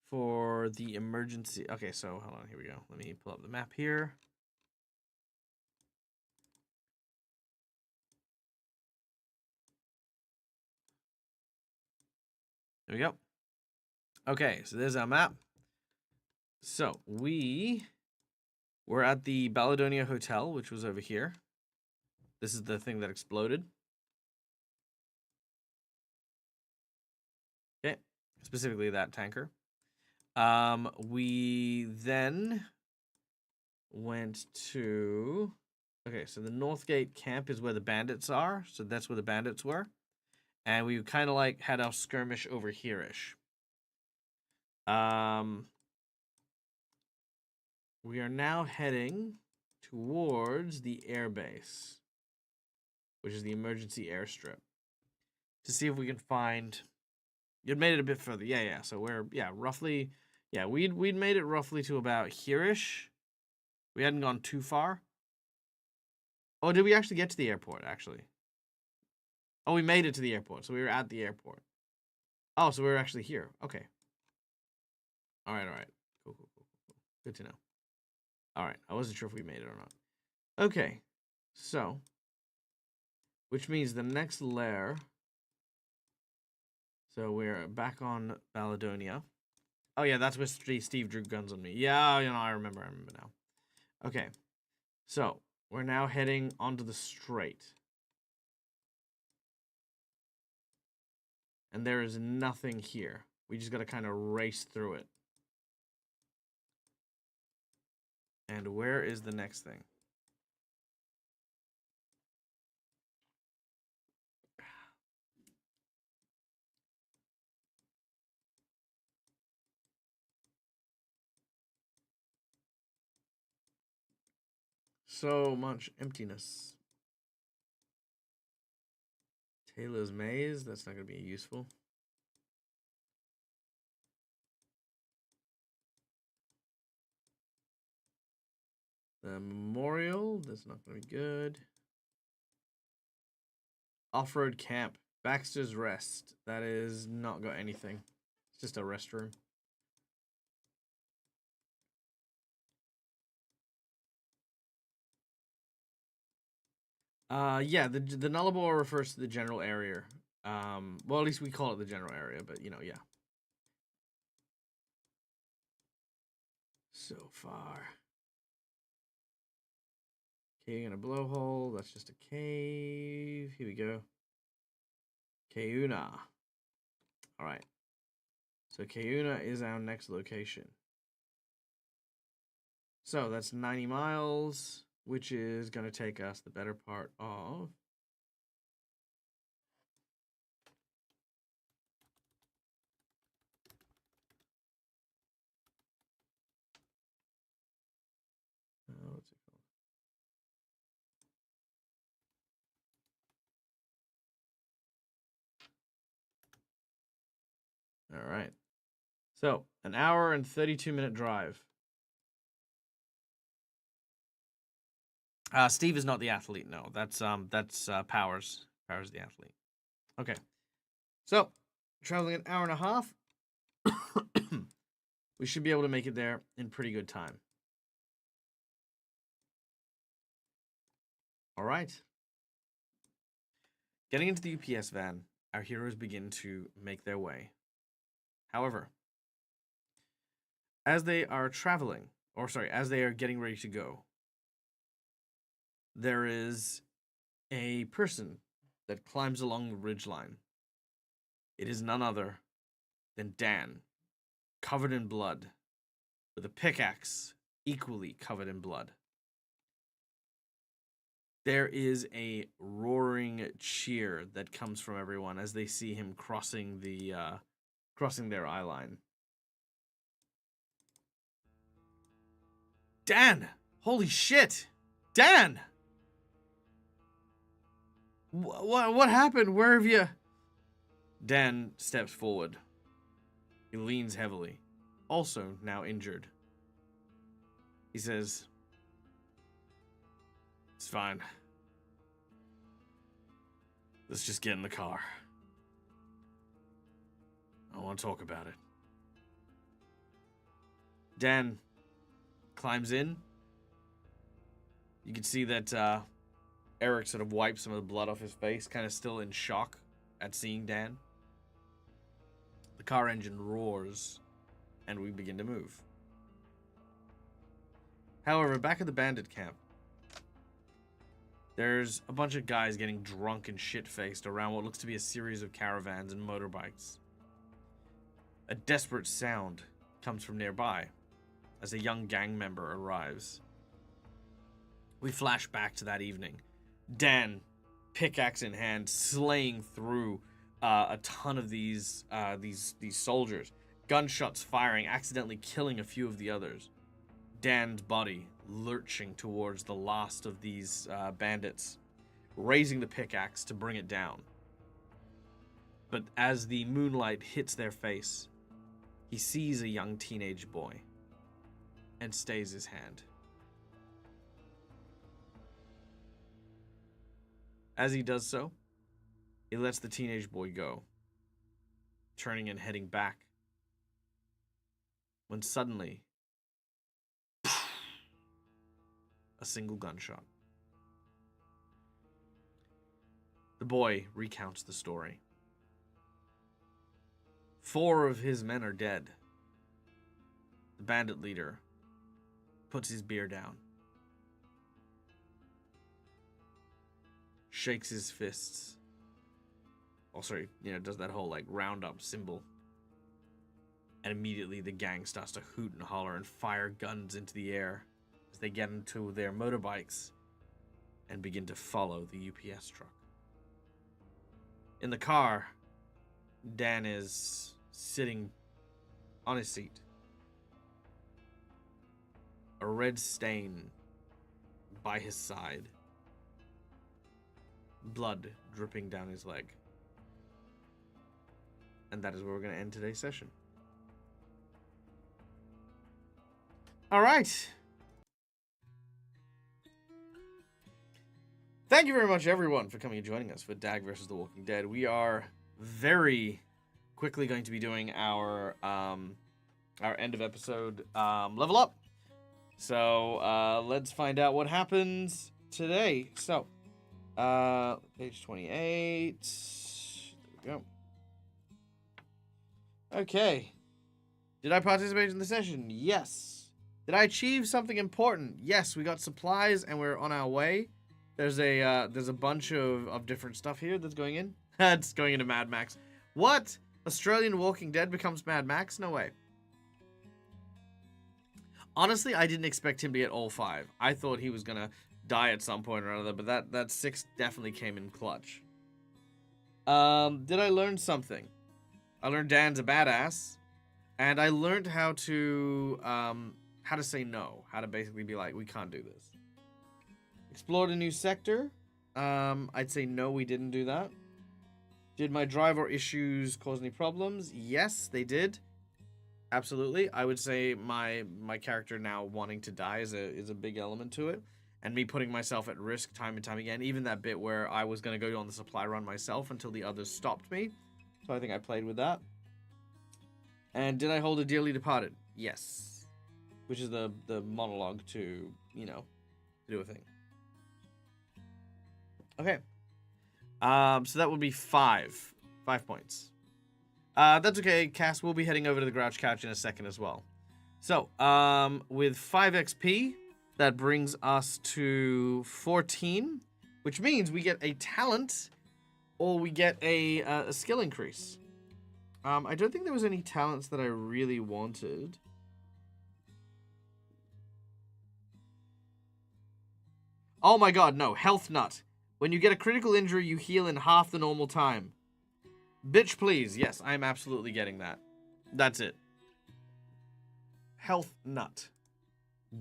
for the emergency. Okay, so hold on, here we go. Let me pull up the map here. There we go. Okay, so there's our map. So we were at the Baladonia Hotel, which was over here. This is the thing that exploded. Okay, specifically that tanker. We then went to... Okay, so the Northgate camp is where the bandits are. So that's where the bandits were. And we kind of like had our skirmish over here-ish. We are now heading towards the airbase, which is the emergency airstrip, to see if we can find... You'd made it a bit further. Yeah. So we're, roughly... Yeah, we'd made it roughly to about here-ish. We hadn't gone too far. Oh, did we actually get to the airport, actually? Oh, we made it to the airport, so we were at the airport. Oh, so we were actually here. Okay. All right. Cool. Good to know. All right, I wasn't sure if we made it or not. Okay, so, which means the next lair. So we're back on Baladonia. Oh yeah, that's where Steve drew guns on me. Yeah, I remember now. Okay, so we're now heading onto the strait. And there is nothing here. We just gotta kind of race through it. And where is the next thing? So much emptiness. Taylor's Maze, that's not going to be useful. The Memorial, that's not going to be good. Off-road camp, Baxter's Rest. That is not got anything. It's just a restroom. Yeah, the Nullarbor refers to the general area. Well, at least we call it the general area, but you know, yeah. So far. Cave in a blowhole. That's just a cave. Here we go. Keuna. All right. So Keuna is our next location. So that's 90 miles, which is going to take us the better part of... what's it called? All right. So, an hour and 32-minute drive. Steve is not the athlete. No, that's Powers. Powers the athlete. Okay. So, traveling an hour and a half. We should be able to make it there in pretty good time. All right. Getting into the UPS van, our heroes begin to make their way. However, as they are traveling, as they are getting ready to go, there is a person that climbs along the ridgeline. It is none other than Dan, covered in blood, with a pickaxe equally covered in blood. There is a roaring cheer that comes from everyone as they see him crossing their eye line. Dan! Holy shit! Dan! What happened? Where have you... Dan steps forward. He leans heavily, also now injured. He says, "It's fine. Let's just get in the car. I want to talk about it." Dan climbs in. You can see that Eric sort of wipes some of the blood off his face, kind of still in shock at seeing Dan. The car engine roars, and we begin to move. However, back at the bandit camp, there's a bunch of guys getting drunk and shit-faced around what looks to be a series of caravans and motorbikes. A desperate sound comes from nearby as a young gang member arrives. We flash back to that evening. Dan, pickaxe in hand, slaying through a ton of these soldiers. Gunshots firing, accidentally killing a few of the others. Dan's body lurching towards the last of these bandits, raising the pickaxe to bring it down. But as the moonlight hits their face, he sees a young teenage boy and stays his hand. As he does so, he lets the teenage boy go, turning and heading back, when suddenly, a single gunshot. The boy recounts the story. 4 of his men are dead. The bandit leader puts his beer down, shakes his fists. Does that whole roundup symbol. And immediately the gang starts to hoot and holler and fire guns into the air as they get into their motorbikes and begin to follow the UPS truck. In the car, Dan is sitting on his seat. A red stain by his side. Blood dripping down his leg. And that is where we're going to end today's session. All right. Thank you very much, everyone, for coming and joining us for DAG versus The Walking Dead. We are very quickly going to be doing our end of episode level up. So let's find out what happens today. So page 28. There we go. Okay. Did I participate in the session? Yes. Did I achieve something important? Yes. We got supplies and we're on our way. There's a bunch of different stuff here that's going in. It's going into Mad Max. What? Australian Walking Dead becomes Mad Max? No way. Honestly, I didn't expect him to get all 5. I thought he was gonna die at some point or another, but that 6 definitely came in clutch. Did I learn something? I learned Dan's a badass, and I learned how to say no. How to basically be like, we can't do this. Explored a new sector. I'd say no, we didn't do that. Did my driver issues cause any problems? Yes, they did. Absolutely. I would say my character now wanting to die is a big element to it. And me putting myself at risk time and time again. Even that bit where I was going to go on the supply run myself until the others stopped me. So I think I played with that. And did I hold a dearly departed? Yes. Which is the monologue to, you know, do a thing. Okay. So that would be 5. 5 points. That's okay. Cass will be heading over to the Grouch Couch in a second as well. So, with 5 XP, that brings us to 14, which means we get a talent or we get a skill increase. I don't think there was any talents that I really wanted. Oh my god, no. Health Nut. When you get a critical injury, you heal in half the normal time. Bitch, please. Yes, I'm absolutely getting that. That's it. Health Nut.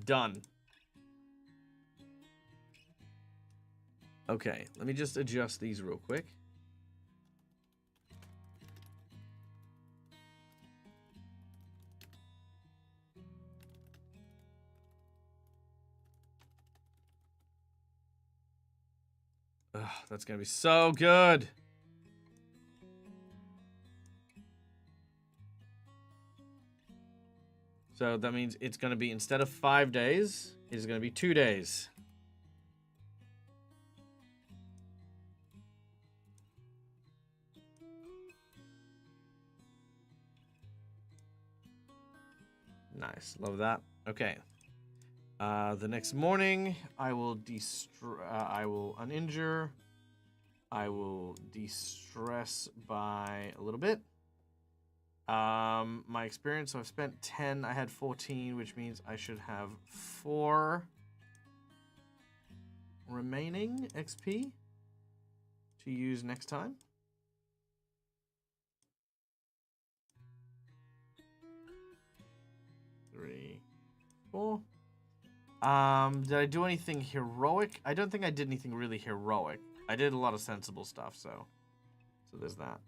Done. Okay, let me just adjust these real quick. Ugh, that's gonna be so good. So that means it's gonna be, instead of 5 days, it's gonna be 2 days. Nice, love that. Okay. The next morning, I will I will uninjure. I will de-stress by a little bit. My experience, so I've spent 10. I had 14, which means I should have 4 remaining XP to use next time. Three, 4. Did I do anything heroic? I don't think I did anything really heroic. I did a lot of sensible stuff, so there's that.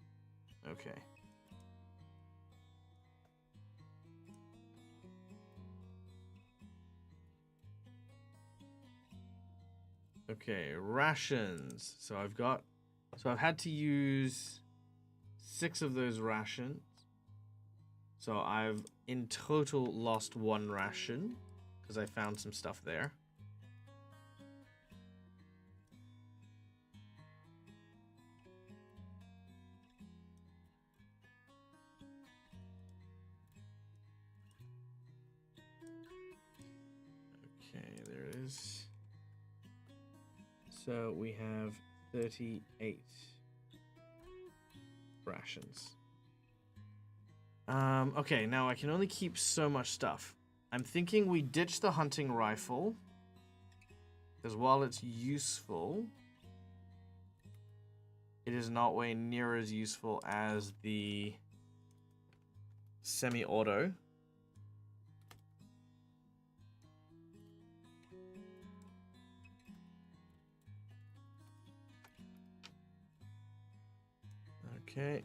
Okay. Okay, rations. So I've had to use 6 of those rations. So I've in total lost 1 ration because I found some stuff there. Okay, there it is. So we have 38 rations. Okay, now I can only keep so much stuff. I'm thinking we ditch the hunting rifle, because while it's useful, it is not way near as useful as the semi-auto. Okay.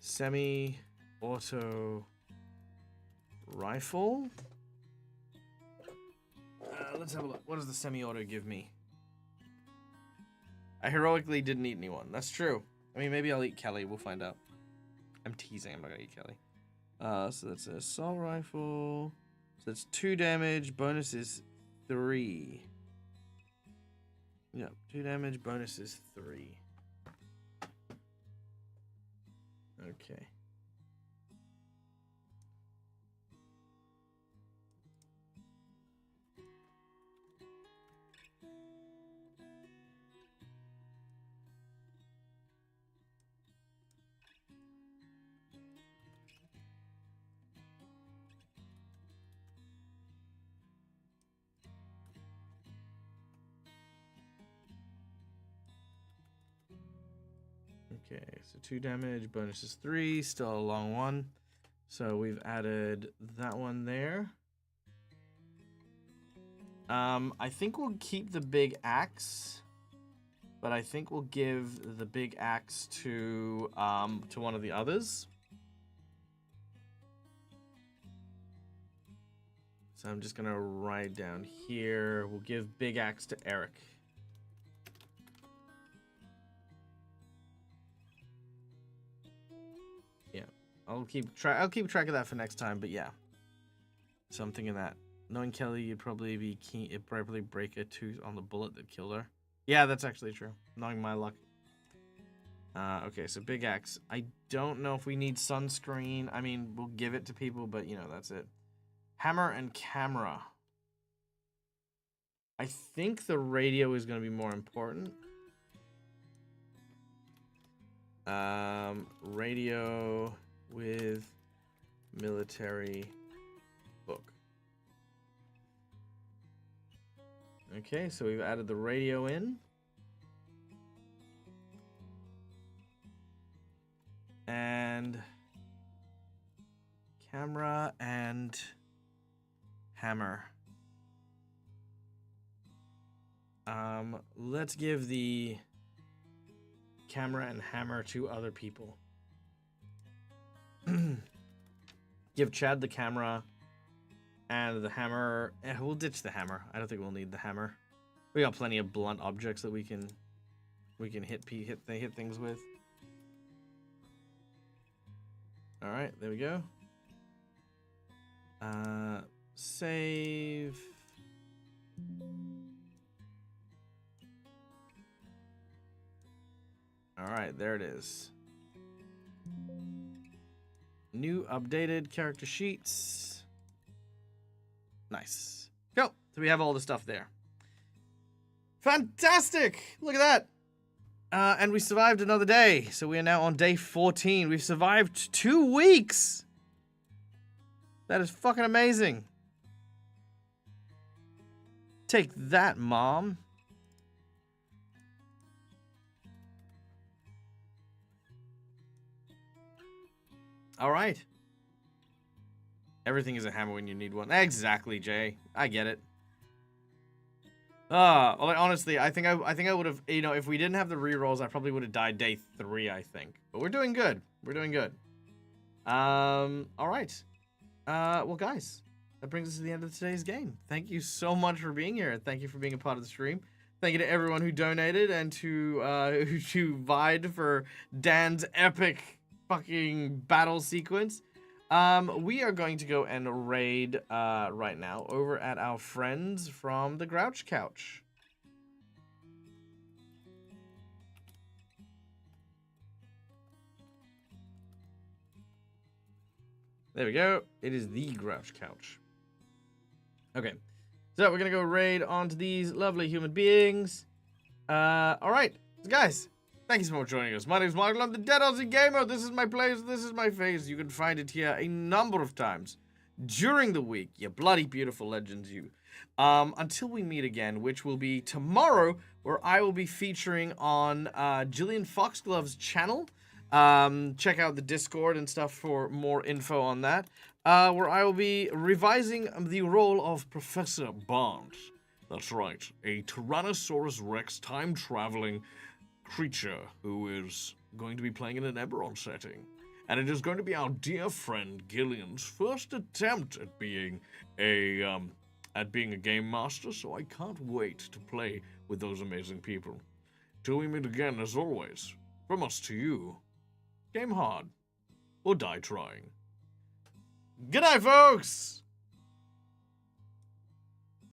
Semi-auto rifle. Let's have a look. What does the semi-auto give me? I heroically didn't eat anyone. That's true. I mean, maybe I'll eat Kelly. We'll find out. I'm teasing. I'm not gonna eat Kelly. So that's an assault rifle. So that's 2 damage. Bonus is 3. Yeah, 2 damage. Bonus is 3. Okay. Okay, so 2 damage, bonus is 3, still a long one. So we've added that one there. I think we'll keep the big axe, but I think we'll give the big axe to one of the others. So I'm just gonna write down here. We'll give big axe to Eric. I'll keep track of that for next time, but yeah. Something in that. Knowing Kelly, you'd probably be keen. It'd probably break a tooth on the bullet that killed her. Yeah, that's actually true. Knowing my luck. Okay, so big axe. I don't know if we need sunscreen. I mean, we'll give it to people, but you know, that's it. Hammer and camera. I think the radio is going to be more important. Radio with military book. Okay, so we've added the radio in. And camera and hammer. Let's give the camera and hammer to other people. Give Chad the camera and the hammer. We'll ditch the hammer. I don't think we'll need the hammer. We got plenty of blunt objects that we can hit things with. All right, there we go. Save. All right, there it is. New updated character sheets. Nice. Go. So we have all the stuff there. Fantastic. Look at that. And we survived another day. So we are now on day 14. We've survived 2 weeks. That is fucking amazing. Take that, Mom. All right. Everything is a hammer when you need one. Exactly, Jay. I get it. Well, honestly, I think I would have, you know, if we didn't have the rerolls, I probably would have died day 3, I think. But we're doing good. We're doing good. All right. Well, guys, that brings us to the end of today's game. Thank you so much for being here. Thank you for being a part of the stream. Thank you to everyone who donated and who vied for Dan's epic fucking battle sequence. We are going to go and raid right now over at our friends from the Grouch Couch. There we go. It is the Grouch Couch. Okay. So we're going to go raid onto these lovely human beings. All right. So guys, thank you so much for joining us. My name is Michael. I'm the Dead Aussie Gamer. This is my place. This is my face. You can find it here a number of times during the week. You bloody beautiful legends, you. Until we meet again, which will be tomorrow, where I will be featuring on Jillian Foxglove's channel. Check out the Discord and stuff for more info on that. Where I will be revising the role of Professor Barnes. That's right, a Tyrannosaurus Rex time-traveling creature who is going to be playing in an Eberron setting. and it is going to be our dear friend Gillian's first attempt at being a game master, so I can't wait to play with those amazing people. Till we meet again, as always, from us to you, game hard or die trying. Good night, folks!